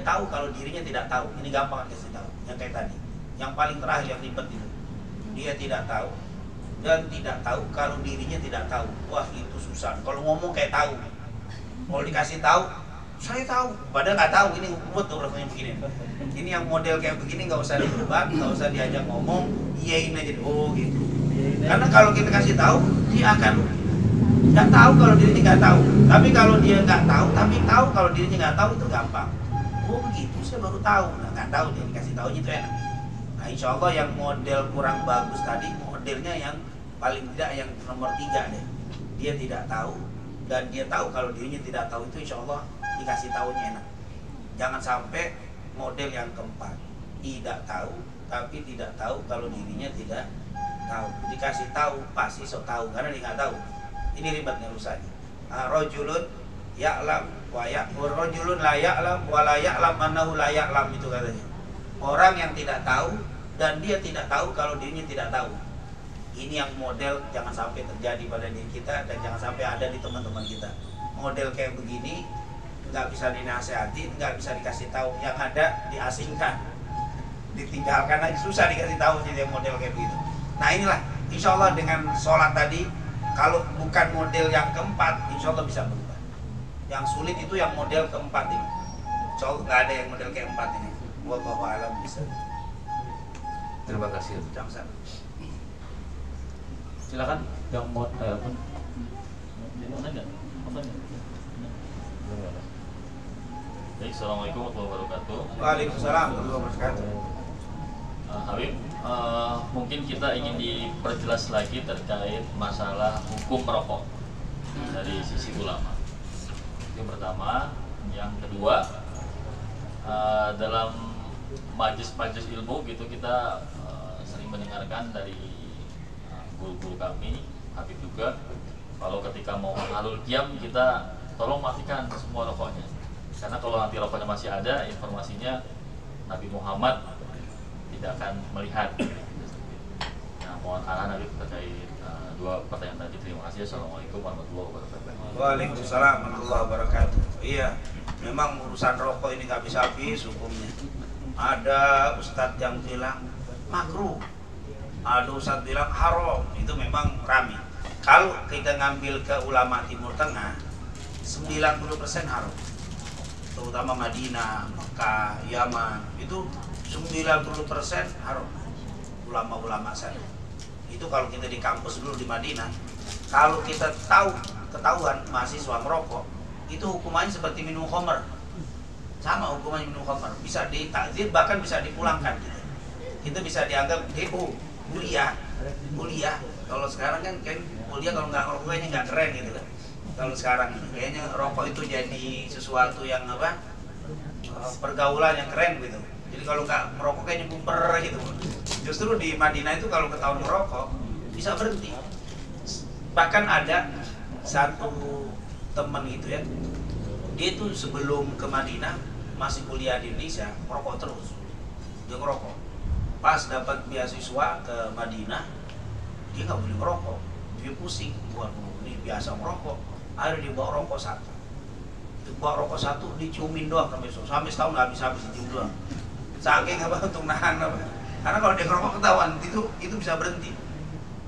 tahu kalau dirinya tidak tahu. Ini gampang kasih tahu, yang kayak tadi. Yang paling terakhir yang ribet itu, dia tidak tahu dan tidak tahu kalau dirinya tidak tahu. Wah, itu susah. Kalau ngomong kayak tahu, kalau dikasih tahu, saya tahu, padahal nggak tahu. Ini ruwet tuh rasanya begini. Ini yang model kayak begini nggak usah didebat, nggak usah diajak ngomong, iyain aja. Oh gitu. Karena kalau kita kasih tahu, dia akan nggak tahu kalau dirinya nggak tahu. Tapi kalau dia nggak tahu, tapi tahu kalau dirinya nggak tahu, itu gampang. Oh begitu, saya baru tahu. Nah, nggak tahu, dia dikasih tahu itu enak. Nah, insya Allah yang model kurang bagus tadi, modelnya yang paling tidak yang nomor 3 deh. Dia tidak tahu dan dia tahu kalau dirinya tidak tahu, itu insya Allah dikasih tahunya enak. Jangan sampai model yang keempat, tidak tahu tapi tidak tahu kalau dirinya tidak tahu. Dikasih tahu pasti so tahu karena dia nggak tahu. Ini ribetnya rusaknya. Rajulun ya'lam wa rajulun la ya'lam wa la ya'lam annahu la ya'lam, itu katanya. Orang yang tidak tahu dan dia tidak tahu kalau dirinya tidak tahu. Ini yang model jangan sampai terjadi pada diri kita dan jangan sampai ada di teman-teman kita. Model kayak begini nggak bisa dinasehati, nggak bisa dikasih tahu, yang ada diasingkan. ditinggalkan aja, susah dikasih tahu jadi model kayak begitu. Nah inilah insya Allah dengan sholat tadi, kalau bukan model yang keempat insya Allah bisa berubah. Yang sulit itu yang model keempat ini, insya Allah nggak ada yang model keempat ini. Wallahu a'lam bisa. Terima kasih. Jamsan. Silakan yang mau Baik, assalamualaikum warahmatullahi wabarakatuh. Waalaikumsalam warahmatullahi wabarakatuh. Habib, mungkin kita ingin diperjelas lagi terkait masalah hukum merokok dari sisi ulama. Yang pertama, yang kedua, dalam majelis-majelis ilmu gitu kita sering mendengarkan dari guru-guru kami, Habib juga, kalau ketika mau halul qiyam kita tolong matikan semua rokoknya. Karena kalau nanti rokoknya masih ada, informasinya Nabi Muhammad tidak akan melihat. Nah, mohon arahan Habib terkait dua pertanyaan tadi. Terima kasih. Assalamualaikum warahmatullahi wabarakatuh. Waalaikumsalam warahmatullahi wabarakatuh. Iya, memang urusan rokok ini nggak bisa habis hukumnya. Ada ustadz yang bilang makruh, ada ustadz bilang haram. Itu memang rame. Kalau kita ngambil ke ulama Timur Tengah, 90% haram. Terutama Madinah, Mekah, Yaman, itu 90% haram. Ulama-ulama sana. Itu kalau kita di kampus dulu di Madinah, kalau kita ketahuan mahasiswa merokok, itu hukumannya seperti minum khamr. Sama hukumannya minum khamr, bisa ditakzir bahkan bisa dipulangkan gitu. Itu bisa dianggap DO, kuliah. Kalau sekarang kan kuliah kalau nggak ngerokok kayaknya nggak keren gitu kan. Kalau sekarang kayaknya rokok itu jadi sesuatu yang pergaulan yang keren gitu. Jadi kalau nggak merokok kayaknya bumper gitu. Justru di Madinah itu kalau ketahuan merokok bisa berhenti. Bahkan ada satu teman gitu ya, dia itu sebelum ke Madinah masih kuliah di Indonesia merokok terus. Dia ngerokok. Pas dapat beasiswa ke Madinah, dia nggak boleh merokok. Dia pusing, waduh ini biasa merokok. Akhirnya dia bawa rokok satu. Bawa rokok satu diciumin doang sampai setahun nggak habis dicium doang. Saking untuk nahan apa. Karena kalau dia ngerokok ketahuan itu bisa berhenti.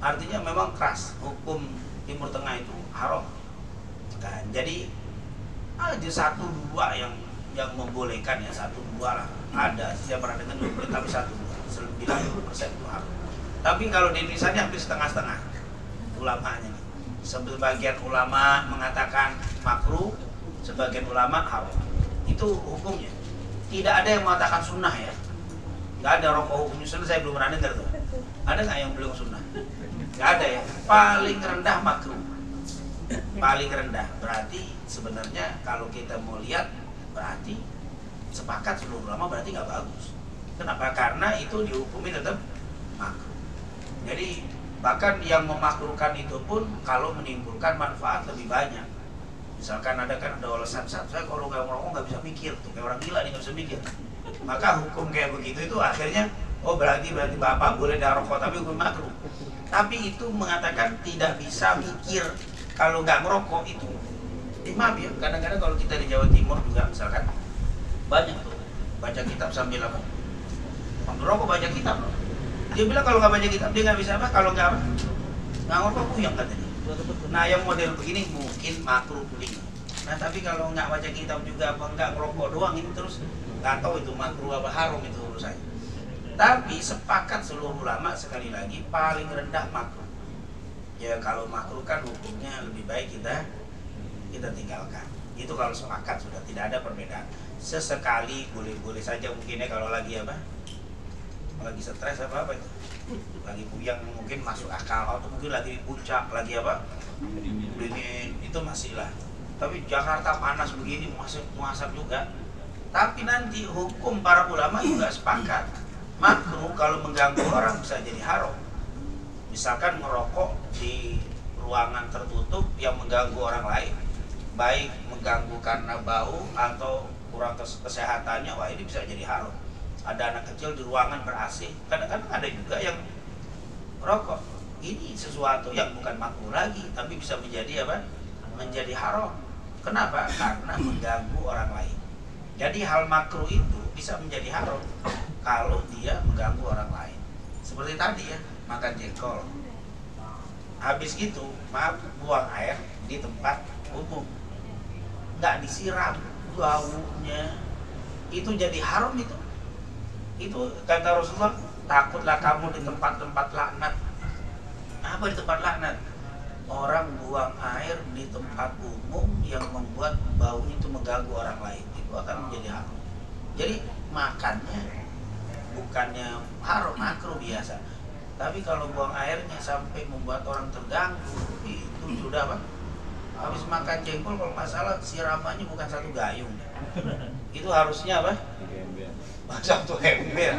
Artinya memang keras hukum Timur Tengah itu haram. Kan? Jadi ada satu dua yang membolehkan ya, satu dua lah. Ada, saya pernah dengar boleh, tapi 90% itu haram. Tapi kalau di Indonesia ini hampir setengah-setengah ulamanya. Sebagian ulama mengatakan makruh, sebagian ulama haram. Itu hukumnya. Tidak ada yang mengatakan sunnah ya. Nggak ada rokok hukumnya sunnah, saya belum pernah dengar tuh. Ada nggak yang belum sunnah? Nggak ada ya. Paling rendah makruh. Paling rendah. Berarti sebenarnya kalau kita mau lihat, berarti sepakat seluruh ulama berarti nggak bagus. Kenapa? Karena itu dihukumi tetap makruh. Jadi bahkan yang memakruhkan itu pun kalau menimbulkan manfaat lebih banyak. Misalkan ada alasan saya kalau nggak merokok nggak bisa mikir tuh, kayak orang gila nih nggak bisa mikir. Maka hukum kayak begitu itu akhirnya berarti bapak boleh dah rokok tapi hukum makruh. Tapi itu mengatakan tidak bisa mikir kalau nggak merokok itu. Maaf ya, kadang-kadang kalau kita di Jawa Timur juga misalkan banyak tuh baca kitab sambil apa? Merokok baca kitab. Dia bilang kalau nggak baca kitab dia nggak bisa apa, kalau nggak ngerokok puyeng katanya. Nah yang model begini mungkin makruh kuning. Nah tapi kalau nggak baca kitab juga apa nggak ngerokok doang ini terus nggak tahu itu makruh apa haram itu urusannya. Tapi sepakat seluruh ulama sekali lagi paling rendah makruh. Ya kalau makruh kan hukumnya lebih baik kita tinggalkan. Itu kalau sepakat sudah tidak ada perbedaan. Sesekali boleh-boleh saja mungkin ya kalau lagi lagi stres apa itu, lagi puyeng mungkin masuk akal, atau mungkin lagi puncak lagi dingin itu masih lah. Tapi Jakarta panas begini muasap juga. Tapi nanti hukum para ulama juga sepakat makruh kalau mengganggu orang bisa jadi haram. Misalkan merokok di ruangan tertutup yang mengganggu orang lain, baik mengganggu karena bau atau kurang kesehatannya, wah ini bisa jadi haram. Ada anak kecil di ruangan ber-AC, kadang-kadang ada juga yang rokok. Ini sesuatu yang bukan makruh lagi, tapi bisa menjadi apa? Menjadi haram. Kenapa? Karena mengganggu orang lain. Jadi hal makruh itu bisa menjadi haram. kalau dia mengganggu orang lain. Seperti tadi ya, makan jengkol. Habis gitu, maaf, buang air di tempat umum. Nggak disiram, baunya itu jadi haram itu. Itu kata Rasulullah, takutlah kamu di tempat-tempat laknat. Apa di tempat laknat? Orang buang air di tempat umum yang membuat bau itu mengganggu orang lain, itu akan menjadi haram. Jadi makannya bukannya haram, makruh biasa. Tapi kalau buang airnya sampai membuat orang terganggu, itu sudah apa? Habis makan jengkol kalau masalah siramannya bukan satu gayung. Itu harusnya apa? Satu ember.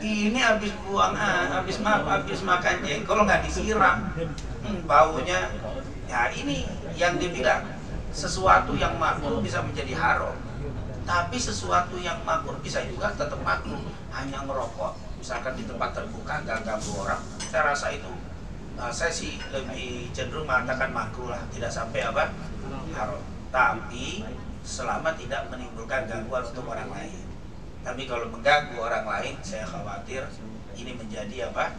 Ini habis makan jengkol nggak disiram, baunya. Ya ini yang dibilang sesuatu yang makruh bisa menjadi haram, tapi sesuatu yang makruh bisa juga tetap makruh. Hanya ngerokok, misalkan di tempat terbuka nggak ganggu orang, saya rasa itu, saya sih lebih cenderung mengatakan makruh lah, tidak sampai apa haram. Tapi selama tidak menimbulkan gangguan untuk orang lain. Tapi kalau mengganggu orang lain, saya khawatir ini menjadi apa?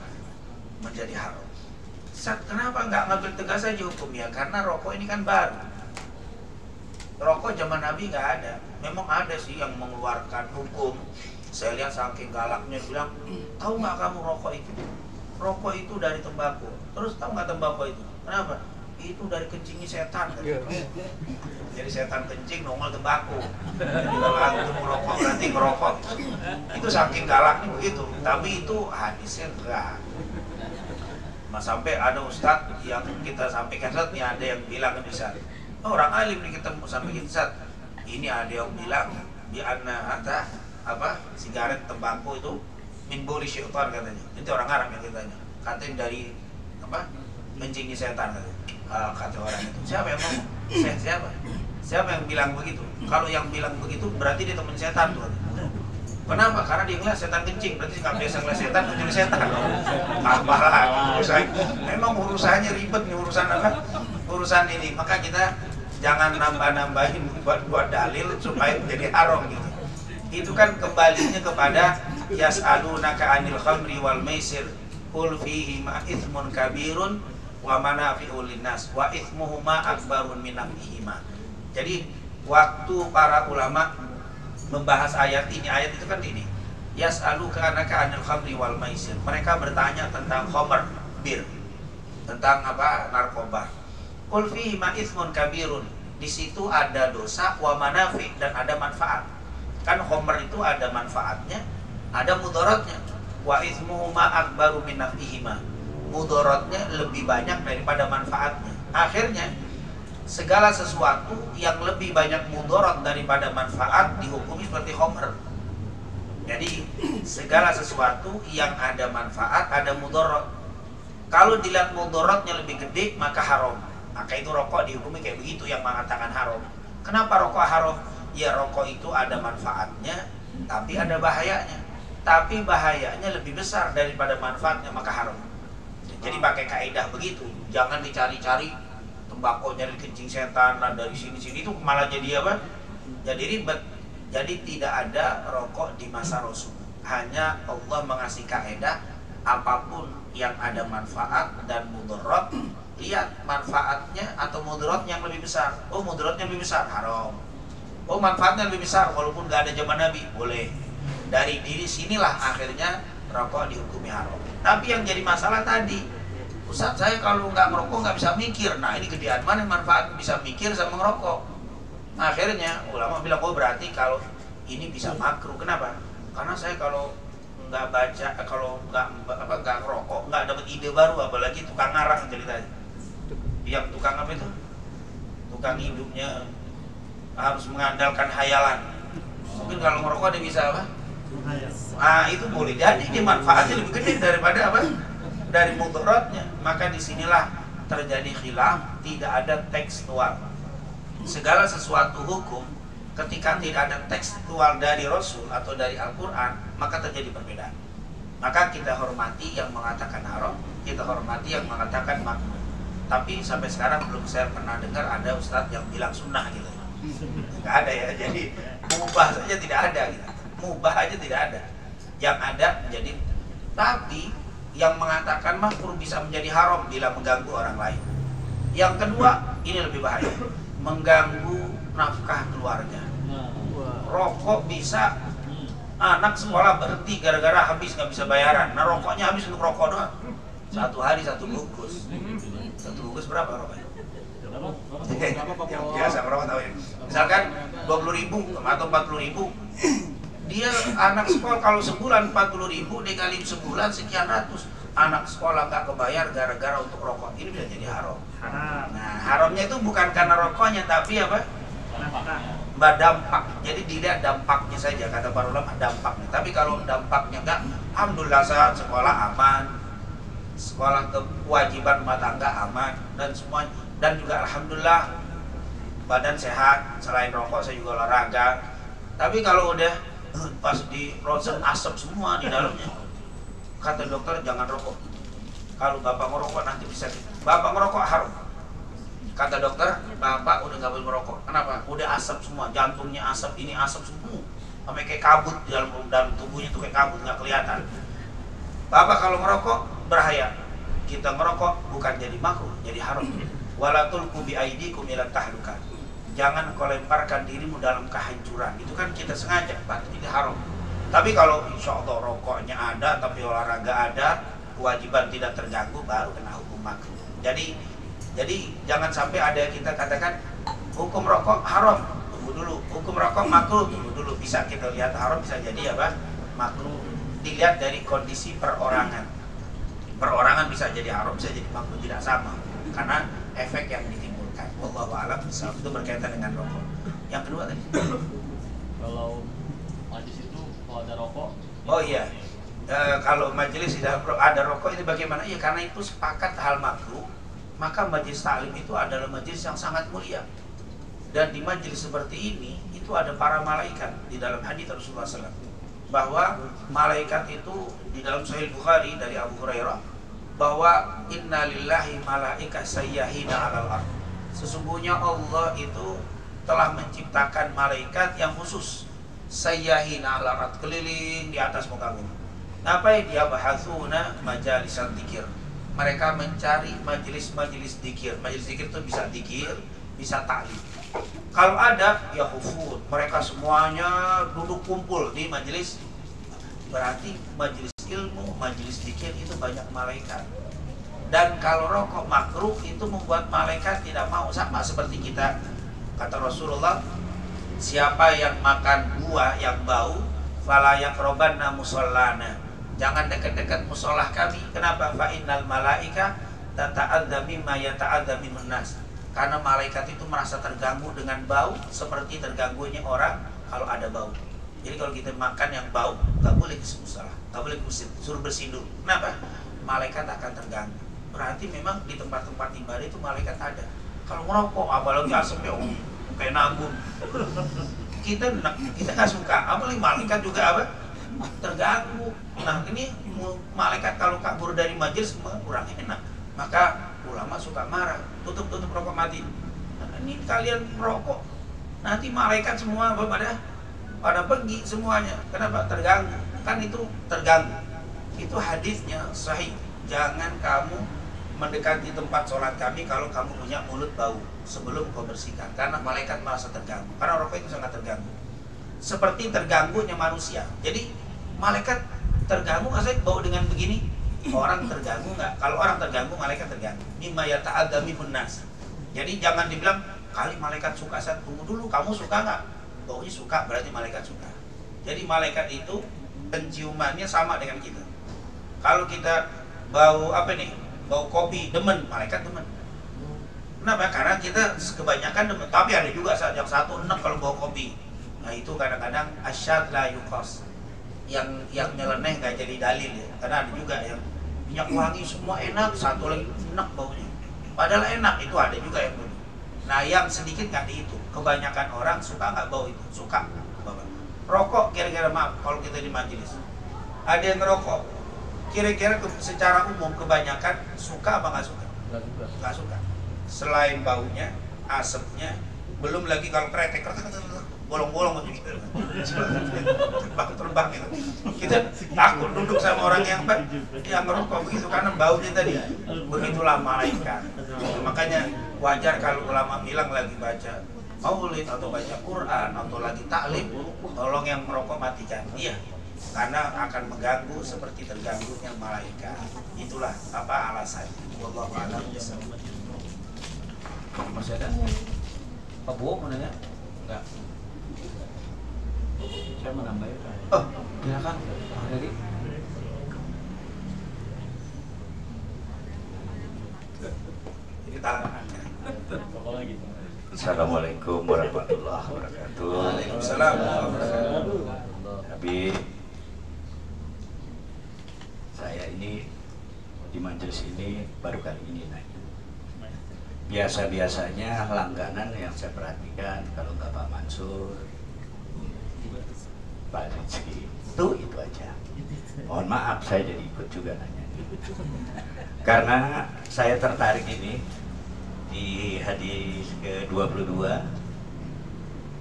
Menjadi haram. Kenapa nggak ngambil tegas saja hukumnya? Karena rokok ini kan baru. Rokok zaman Nabi nggak ada. Memang ada sih yang mengeluarkan hukum. Saya lihat saking galaknya bilang, tahu nggak kamu rokok itu? Rokok itu dari tembakau. Terus tahu nggak tembakau itu? Kenapa? Itu dari kencingnya setan. Jadi setan kencing nongol tembakau. Jadi kalau aku merokok berarti ngerokok. Itu saking galaknya begitu. Tapi itu hadisnya enggak. Mas sampai ada ustadz yang kita sampaikan, Ustadz, ini ada yang bilang bisa. Orang alim nih kita sampaikan, Ustadz, ini ada yang bilang di anna ada apa sigaret tembakau itu min boli syaitan katanya. Itu orang Arab yang ditanya. Katanya dari apa? Kencingnya setan katanya. Kata orang itu. Siapa yang ngomong? Siapa? Siapa yang bilang begitu? Kalau yang bilang begitu berarti dia teman setan tuh. Kenapa? Karena dia ngeliat setan kencing, berarti nggak biasa ngeliat setan, kecuali setan. Apalah urusan? Memang urusannya ribet nih, urusan apa? Urusan ini. Maka kita jangan nambah-nambahin buat dalil supaya menjadi haram gitu. Itu kan kembalinya kepada yas'alunaka 'anil khamri wal maisir qul fihi ma itsmun kabirun wa manafi'u linnas wa itsmuhuma akbarun min naf'ihima. Jadi waktu para ulama membahas ayat ini itu kan ini. Yas'aluka 'anil khamri wal maisir. Mereka bertanya tentang khamr, bir. Tentang apa? Narkoba. Qul fihi ma itsmun kabirun. Di situ ada dosa wa manafi' dan ada manfaat. Kan khamr itu ada manfaatnya, ada mudaratnya. Wa itsmuhuma akbaru min naf'ihima. Mudaratnya lebih banyak daripada manfaatnya. Akhirnya segala sesuatu yang lebih banyak mudarat daripada manfaat dihukumi seperti khamr. Jadi segala sesuatu yang ada manfaat ada mudarat. Kalau dilihat mudaratnya lebih gede maka haram. Maka itu rokok dihukumi kayak begitu yang mengatakan haram. Kenapa rokok haram? Ya rokok itu ada manfaatnya tapi ada bahayanya. Tapi bahayanya lebih besar daripada manfaatnya maka haram. Jadi pakai kaidah begitu. Jangan dicari-cari tembakau dari kencing setan lah dari sini-sini, itu malah jadi apa? Jadi ribet. Jadi tidak ada rokok di masa Rasul. Hanya Allah mengasih kaidah apapun yang ada manfaat dan mudarat, lihat manfaatnya atau mudaratnya yang lebih besar. Oh mudaratnya lebih besar, haram. Oh manfaatnya lebih besar, walaupun gak ada zaman Nabi, boleh. Dari diri sinilah akhirnya rokok dihukumi haram. Tapi yang jadi masalah tadi, Ustaz, saya kalau nggak merokok nggak bisa mikir. Nah ini gedean mana manfaat bisa mikir sama ngerokok. Akhirnya ulama bilang, oh berarti kalau ini bisa makruh. Kenapa? Karena saya kalau nggak baca, kalau nggak ngerokok, nggak dapat ide baru, apalagi tukang ngarang ceritanya. Yang tukang apa itu? Tukang hidupnya harus mengandalkan hayalan. Mungkin kalau ngerokok dia bisa apa? Ah itu boleh jadi dia manfaatnya lebih gede daripada apa? Dari mudaratnya. Maka disinilah terjadi khilaf, tidak ada tekstual. Segala sesuatu hukum ketika tidak ada tekstual dari Rasul atau dari Al-Quran, maka terjadi perbedaan. Maka kita hormati yang mengatakan haram, kita hormati yang mengatakan makruh. Tapi sampai sekarang belum saya pernah dengar ada ustadz yang bilang sunnah gitu. Nggak ada ya, jadi mubah saja tidak ada gitu. Mubah aja tidak ada. yang ada menjadi. Tapi yang mengatakan makruh bisa menjadi haram bila mengganggu orang lain. Yang kedua, ini lebih bahaya, mengganggu nafkah keluarga. Rokok bisa anak sekolah berhenti gara-gara habis nggak bisa bayaran. Nah rokoknya habis untuk rokok doang. Satu hari satu bungkus. Satu bungkus berapa rokoknya? Yang biasa merokok tahu ya. Misalkan 20.000 atau 40.000. Dia anak sekolah kalau sebulan 40.000 dikali sebulan sekian ratus. Anak sekolah nggak kebayar gara-gara untuk rokok. Ini bisa jadi haram. Nah haramnya itu bukan karena rokoknya tapi apa? Dampak. Jadi dilihat dampaknya saja, kata para ulama dampaknya. Tapi kalau dampaknya enggak, alhamdulillah saat sekolah aman, sekolah kewajiban rumah tangga aman dan semuanya. Dan juga alhamdulillah badan sehat, selain rokok saya juga olahraga. Tapi kalau udah pas di ronsen asap semua di dalamnya, kata dokter jangan rokok. Kalau bapak ngerokok nanti bisa. Bapak ngerokok haram. Kata dokter, bapak udah nggak boleh merokok. Kenapa? Udah asap semua, jantungnya asap, ini asap semua, sampai kayak kabut di dalam tubuhnya tuh kayak kabut, nggak kelihatan. Bapak kalau merokok berbahaya. Kita merokok bukan jadi makruh, jadi haram. Wala tulqu bi aydikum ila tahluka. Jangan kau lemparkan dirimu dalam kehancuran. Itu kan kita sengaja, berarti ini haram. Tapi kalau insya Allah rokoknya ada, tapi olahraga ada, kewajiban tidak terganggu, baru kena hukum makruh. Jadi jangan sampai ada yang kita katakan hukum rokok haram, tunggu dulu. Hukum rokok makruh, tunggu dulu. Bisa kita lihat haram, bisa jadi apa? Makruh. Dilihat dari kondisi perorangan. Perorangan bisa jadi haram, bisa jadi makruh, tidak sama. Karena efek yang ditimbulkan. Wallahu a'lam bishawab. Itu berkaitan dengan rokok. Yang kedua tadi. Kalau majlis itu kalau ada rokok. Oh iya. Kalau majelis tidak ada rokok ini bagaimana? Ya karena itu sepakat hal makruh. Maka majelis taklim itu adalah majelis yang sangat mulia. Dan di majelis seperti ini itu ada para malaikat. Di dalam hadis Rasulullah SAW bahwa malaikat itu di dalam Sahih Bukhari dari Abu Hurairah bahwa innalillahi malaikat sayyahina 'alal ardh. Sesungguhnya Allah itu telah menciptakan malaikat yang khusus sayyahina 'alal ardh, keliling di atas muka bumi. Apa yang dia bahasuna majalisan dzikir. Mereka mencari majelis-majelis dzikir. Majelis dzikir itu bisa dzikir, bisa taklim. Kalau ada ya hufud, mereka semuanya duduk kumpul di majelis. Berarti majelis ilmu, majelis dzikir itu banyak malaikat. Dan kalau rokok makruh itu membuat malaikat tidak mau, sama seperti kita. Kata Rasulullah, siapa yang makan buah yang bau, fala yaqrabanna musallana. Jangan dekat-dekat musolah kami. Kenapa? Fa innal malaika tata'adza mimma yata'adza minun nas. Karena malaikat itu merasa terganggu dengan bau seperti terganggunya orang kalau ada bau. Jadi kalau kita makan yang bau, nggak boleh ke musolah, nggak boleh suruh bersihin dulu. Kenapa? Malaikat akan terganggu. Berarti memang di tempat-tempat ibadah itu malaikat ada. Kalau merokok, apalagi asapnya kayak nanggung, kita nggak suka. Apalagi malaikat juga apa? Terganggu. Nah ini malaikat kalau kabur dari majelis kurang enak. Maka ulama suka marah, tutup rokok mati. Nah, ini kalian merokok, nanti malaikat semua pada pergi semuanya. Kenapa? Terganggu. Kan itu terganggu. Itu hadisnya sahih. Jangan kamu mendekati tempat sholat kami kalau kamu punya mulut bau sebelum kau bersihkan. Karena malaikat merasa terganggu. Karena rokok itu sangat terganggu. Seperti terganggunya manusia. Jadi malaikat terganggu nggak saya bau dengan begini? Orang terganggu nggak? Kalau orang terganggu, malaikat terganggu. Mimma yata'adza minun nas. Jadi jangan dibilang kali malaikat suka. Saya tunggu dulu, kamu suka nggak? Baunya suka, berarti malaikat suka. Jadi malaikat itu penciumannya sama dengan kita. Kalau kita bau apa nih? Bau kopi, demen, malaikat demen. Kenapa? Karena kita kebanyakan demen. Tapi ada juga yang satu enak kalau bau kopi. Nah itu kadang-kadang asyad la yuqas. Yang nyeleneh nggak jadi dalil ya. Karena ada juga yang minyak wangi semua enak, satu lagi enak baunya. Padahal enak, itu ada juga yang begitu. Nah yang sedikit nggak itu. Kebanyakan orang suka nggak bau itu? Suka. Rokok kira-kira, maaf kalau kita di majelis ada yang ngerokok, kira-kira secara umum kebanyakan suka apa nggak suka? Nggak suka. Selain baunya, asapnya, belum lagi kalau kretek bolong-bolong begitu, terbang gitu. Kita takut duduk sama orang yang merokok begitu karena baunya tadi. Begitulah malaikat. Makanya wajar kalau ulama bilang lagi baca maulid atau baca Quran atau lagi taklim, tolong yang merokok matikan. Iya, karena akan mengganggu seperti terganggunya malaikat. Itulah apa alasannya. Wallahu a'lam bishawab. Masih ada? Pak Bu mau nanya? Enggak. Saya mau nambah ya. Oh, silakan. Pak Heri. Ini tangan. Assalamualaikum warahmatullahi wabarakatuh. Waalaikumsalam warahmatullahi wabarakatuh. Tapi saya ini di majelis ini baru kali ini naik. Biasa-biasanya langganan yang saya perhatikan kalau nggak Pak Mansur, Pak Rizky, itu aja. Mohon maaf saya jadi ikut juga nanya. Karena saya tertarik ini di hadis ke-22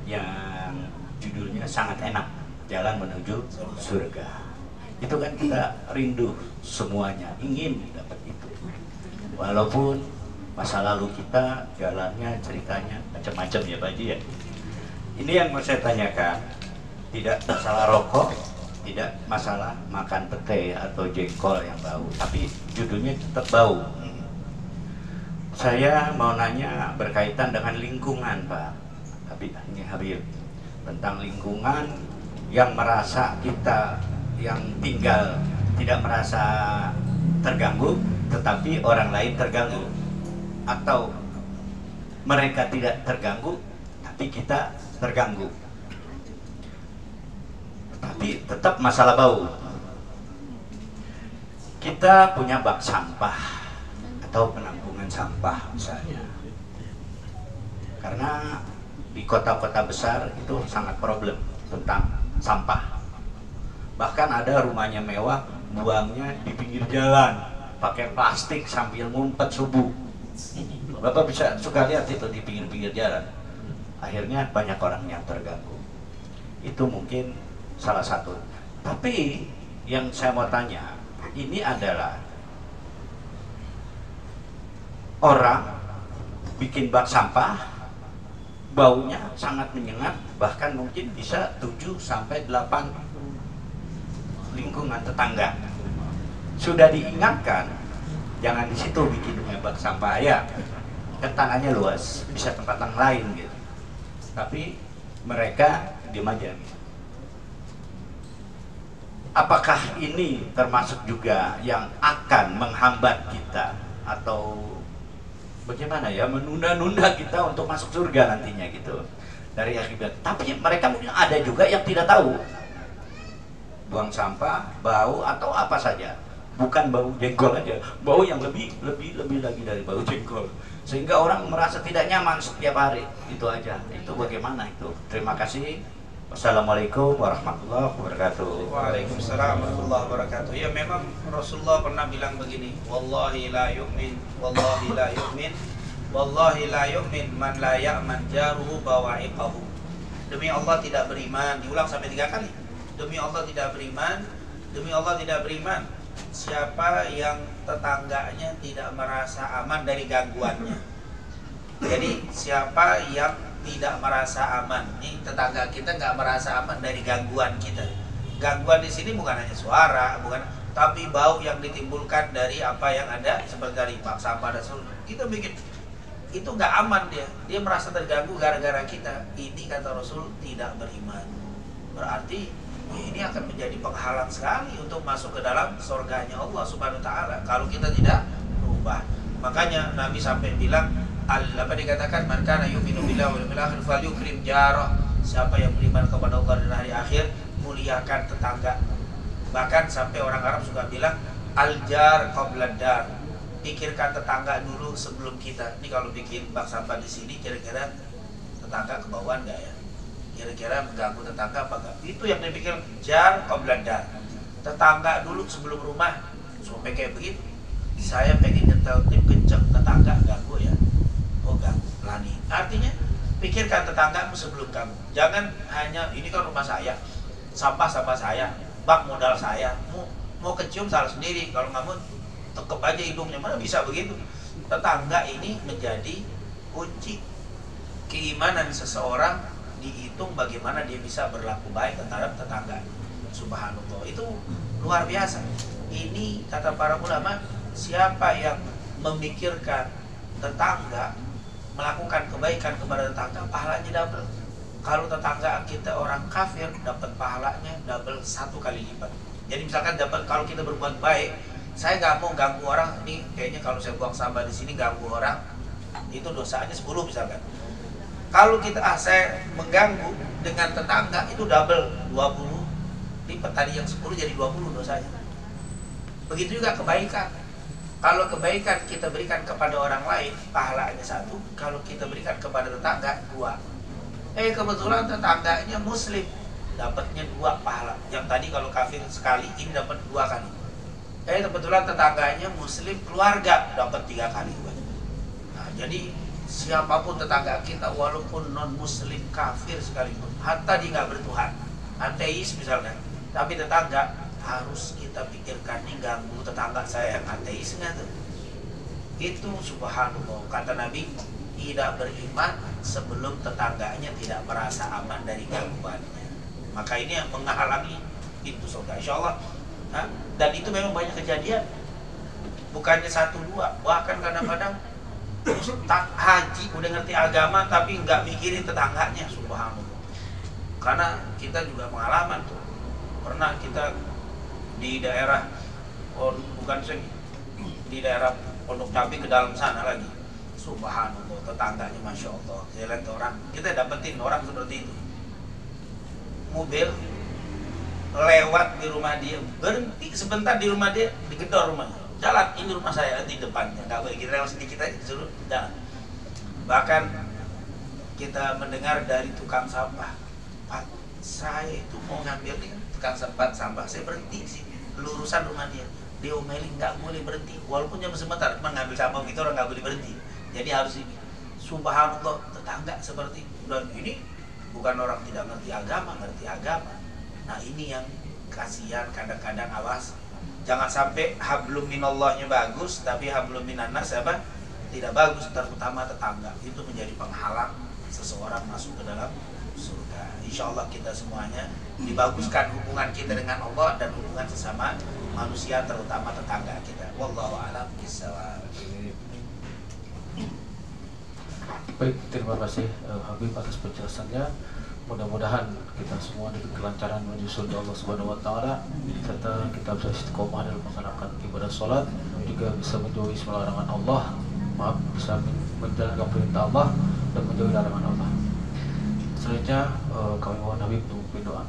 yang judulnya sangat enak, jalan menuju surga. Itu kan kita rindu semuanya, ingin dapat itu. Walaupun masa lalu kita jalannya ceritanya macam-macam ya Pak Haji ya. Ini yang mau saya tanyakan, tidak masalah rokok, tidak masalah makan pete atau jengkol yang bau, tapi judulnya tetap bau. Saya mau nanya berkaitan dengan lingkungan Pak Habib, tentang lingkungan yang merasa kita yang tinggal tidak merasa terganggu, tetapi orang lain terganggu, atau mereka tidak terganggu tapi kita terganggu, tapi tetap masalah bau. Kita punya bak sampah atau penampungan sampah misalnya, karena di kota-kota besar itu sangat problem tentang sampah. Bahkan ada rumahnya mewah, buangnya di pinggir jalan pakai plastik sambil ngumpet subuh. Bapak bisa suka lihat itu di pinggir-pinggir jalan. Akhirnya banyak orang yang terganggu. Itu mungkin salah satu. Tapi yang saya mau tanya, ini adalah orang bikin bak sampah, baunya sangat menyengat, bahkan mungkin bisa 7 sampai 8 lingkungan tetangga. Sudah diingatkan, jangan di situ bikin bak sampah ya, kan tanahnya luas, bisa tempat yang lain gitu. Tapi mereka diem aja. Apakah ini termasuk juga yang akan menghambat kita atau bagaimana ya, menunda-nunda kita untuk masuk surga nantinya gitu dari akibat? Tapi mereka mungkin ada juga yang tidak tahu, buang sampah, bau atau apa saja. Bukan bau jengkol aja, bau yang lebih lagi dari bau jengkol, sehingga orang merasa tidak nyaman setiap hari. Itu aja. Itu bagaimana itu? Terima kasih. Wassalamualaikum warahmatullahi wabarakatuh. Waalaikumsalam warahmatullahi wabarakatuh. Ya, memang Rasulullah pernah bilang begini, wallahi la yu'min, wallahi la yu'min, wallahi la yu'min man la ya'man jaruhu bawa'iqahu. Demi Allah tidak beriman, diulang sampai 3 kali. Demi Allah tidak beriman, demi Allah tidak beriman siapa yang tetangganya tidak merasa aman dari gangguannya. Jadi siapa yang tidak merasa aman, nih tetangga kita nggak merasa aman dari gangguan kita. Gangguan di sini bukan hanya suara, bukan, tapi bau yang ditimbulkan dari apa yang ada seperti dari bak sampah dan sebagainya. Kita bikin itu nggak aman, dia merasa terganggu gara-gara kita. Ini kata Rasul tidak beriman. Berarti ini akan menjadi penghalang sekali untuk masuk ke dalam surganya Allah Subhanahu wa taala kalau kita tidak berubah. Makanya Nabi sampai bilang, apa dikatakan, man kana yu'minu billahi wal yawmil akhir falyukrim jarah. Siapa yang beriman kepada Allah dan hari akhir, muliakan tetangga. Bahkan sampai orang Arab suka bilang al-jar qabla dar. Pikirkan tetangga dulu sebelum kita. Ini kalau bikin bak sampah di sini, kira-kira tetangga kebauan nggak ya? Kira-kira mengganggu tetangga apa enggak? Itu yang dipikir jar qabla dar. Tetangga dulu sebelum rumah. Sampai kayak begitu. Saya pengen nyetel tip kenceng, tetangga ganggu ya. Oh enggak, lani. Artinya Pikirkan tetanggamu sebelum kamu. Jangan hanya ini kan rumah saya, sampah saya, bak modal saya. Mau kecium salah sendiri. Kalau nggak mau tekep aja hidungnya. Mana bisa begitu? Tetangga ini menjadi kunci keimanan seseorang. Dihitung bagaimana dia bisa berlaku baik terhadap tetangga. Subhanallah, itu luar biasa. Ini kata para ulama, siapa yang memikirkan tetangga, melakukan kebaikan kepada tetangga, pahalanya double. Kalau tetangga kita orang kafir, dapat pahalanya double 1 kali lipat. Jadi misalkan dapat, kalau kita berbuat baik, saya nggak mau ganggu orang. Ini kayaknya kalau saya buang sampah di sini ganggu orang, itu dosanya 10 misalkan. Kalau kita saya mengganggu dengan tetangga, itu double 20 lipat. Tadi yang 10 jadi 20 dosanya. Begitu juga kebaikan. Kalau kebaikan kita berikan kepada orang lain, pahalanya 1. Kalau kita berikan kepada tetangga, 2. Kebetulan tetangganya muslim, dapatnya 2 pahala. Yang tadi kalau kafir sekali, ini dapat 2 kali. Kebetulan tetangganya muslim keluarga, dapat 3 kali. Nah, jadi siapapun tetangga kita, walaupun non muslim kafir sekalipun, hatta dia nggak bertuhan, ateis misalnya, tapi tetangga harus kita pikirkan, nih ganggu tetangga saya yang ateis nggak tuh? Itu subhanallah, kata Nabi, tidak beriman sebelum tetangganya tidak merasa aman dari gangguannya. Maka ini yang menghalangi pintu surga, insya Allah. Dan itu memang banyak kejadian, bukannya 1-2, bahkan kadang-kadang haji udah ngerti agama tapi nggak mikirin tetangganya, subhanallah. Karena kita juga pengalaman tuh, pernah kita di daerah di daerah Pondok Cabe ke dalam sana lagi, subhanallah, tetangganya masya Allah. Saya lihat orang, kita dapetin orang seperti itu, mobil lewat di rumah dia, berhenti sebentar di rumah dia, digedor rumahnya. Jalan, ini rumah saya di depannya, nggak boleh kita lewat sedikit aja, disuruh jalan. Bahkan kita mendengar dari tukang sampah, Pak, saya itu mau ngambil tukang sampah, saya berhenti sih, lurusan rumah dia, diomelin nggak boleh berhenti, walaupun cuma sebentar, mengambil sampah gitu orang nggak boleh berhenti. Jadi harus ini, subhanallah, tetangga seperti itu. Dan ini bukan orang tidak ngerti agama, ngerti agama. Nah ini yang kasihan, kadang-kadang awas. Jangan sampai hablum minallahnya bagus, tapi hablum minannas apa? Tidak bagus, terutama tetangga. Itu menjadi penghalang seseorang masuk ke dalam surga. Insya Allah kita semuanya dibaguskan hubungan kita dengan Allah dan hubungan sesama manusia, terutama tetangga kita. Wallahu a'lam bishawab. Baik, terima kasih Habib atas penjelasannya. Mudah-mudahan kita semua diberi kelancaran menuju surga Allah Subhanahu wa taala, serta kita bisa istiqomah dalam melaksanakan ibadah salat, juga bisa menjauhi semua larangan Allah, bisa menjalankan perintah Allah dan menjauhi larangan Allah. Selanjutnya kami mohon Habib untuk berdoa.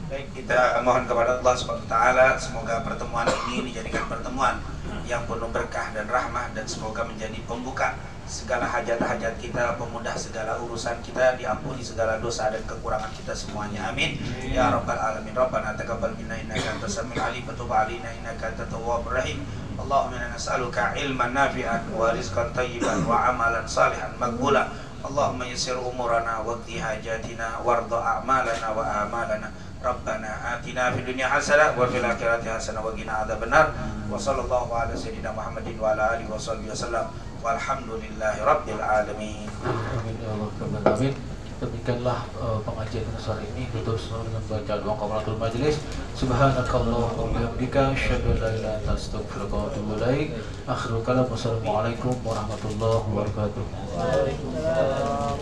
Baik, kita mohon kepada Allah Subhanahu wa taala, semoga pertemuan ini dijadikan pertemuan yang penuh berkah dan rahmah, dan semoga menjadi pembuka segala hajat-hajat kita, pemudah segala urusan kita, diampuni segala dosa dan kekurangan kita semuanya, amin ya rabbal alamin. Rabbana taqabbal minna innaka antas samiul alim wa tub alaina innaka antat tawwabur rahim. Allahumma inna nas'aluka ilman nafi'an wa rizqan thayyiban wa amalan salihan maqbulan. Allahumma yassir umurana wa qdi hajatina warda a'malana wa amalana. Rabbana atina fid dunya hasanah wa fil akhirati hasanah wa qina adzabannar. Wa sallallahu ala sayyidina Muhammadin wa ala alihi washabbihi wasallam. Walhamdulillahi rabbil alamin. Amin ya Allah rabbal alamin. Demikianlah pengajian sore ini. Tutup dengan baca doa kafaratul majelis. Subhanakallahumma wa bihamdika asyhadu an la ilaha illa anta astaghfiruka wa atubu ilaik. Akhirul kalam, wassalamualaikum warahmatullahi wabarakatuh. Waalaikumsalam.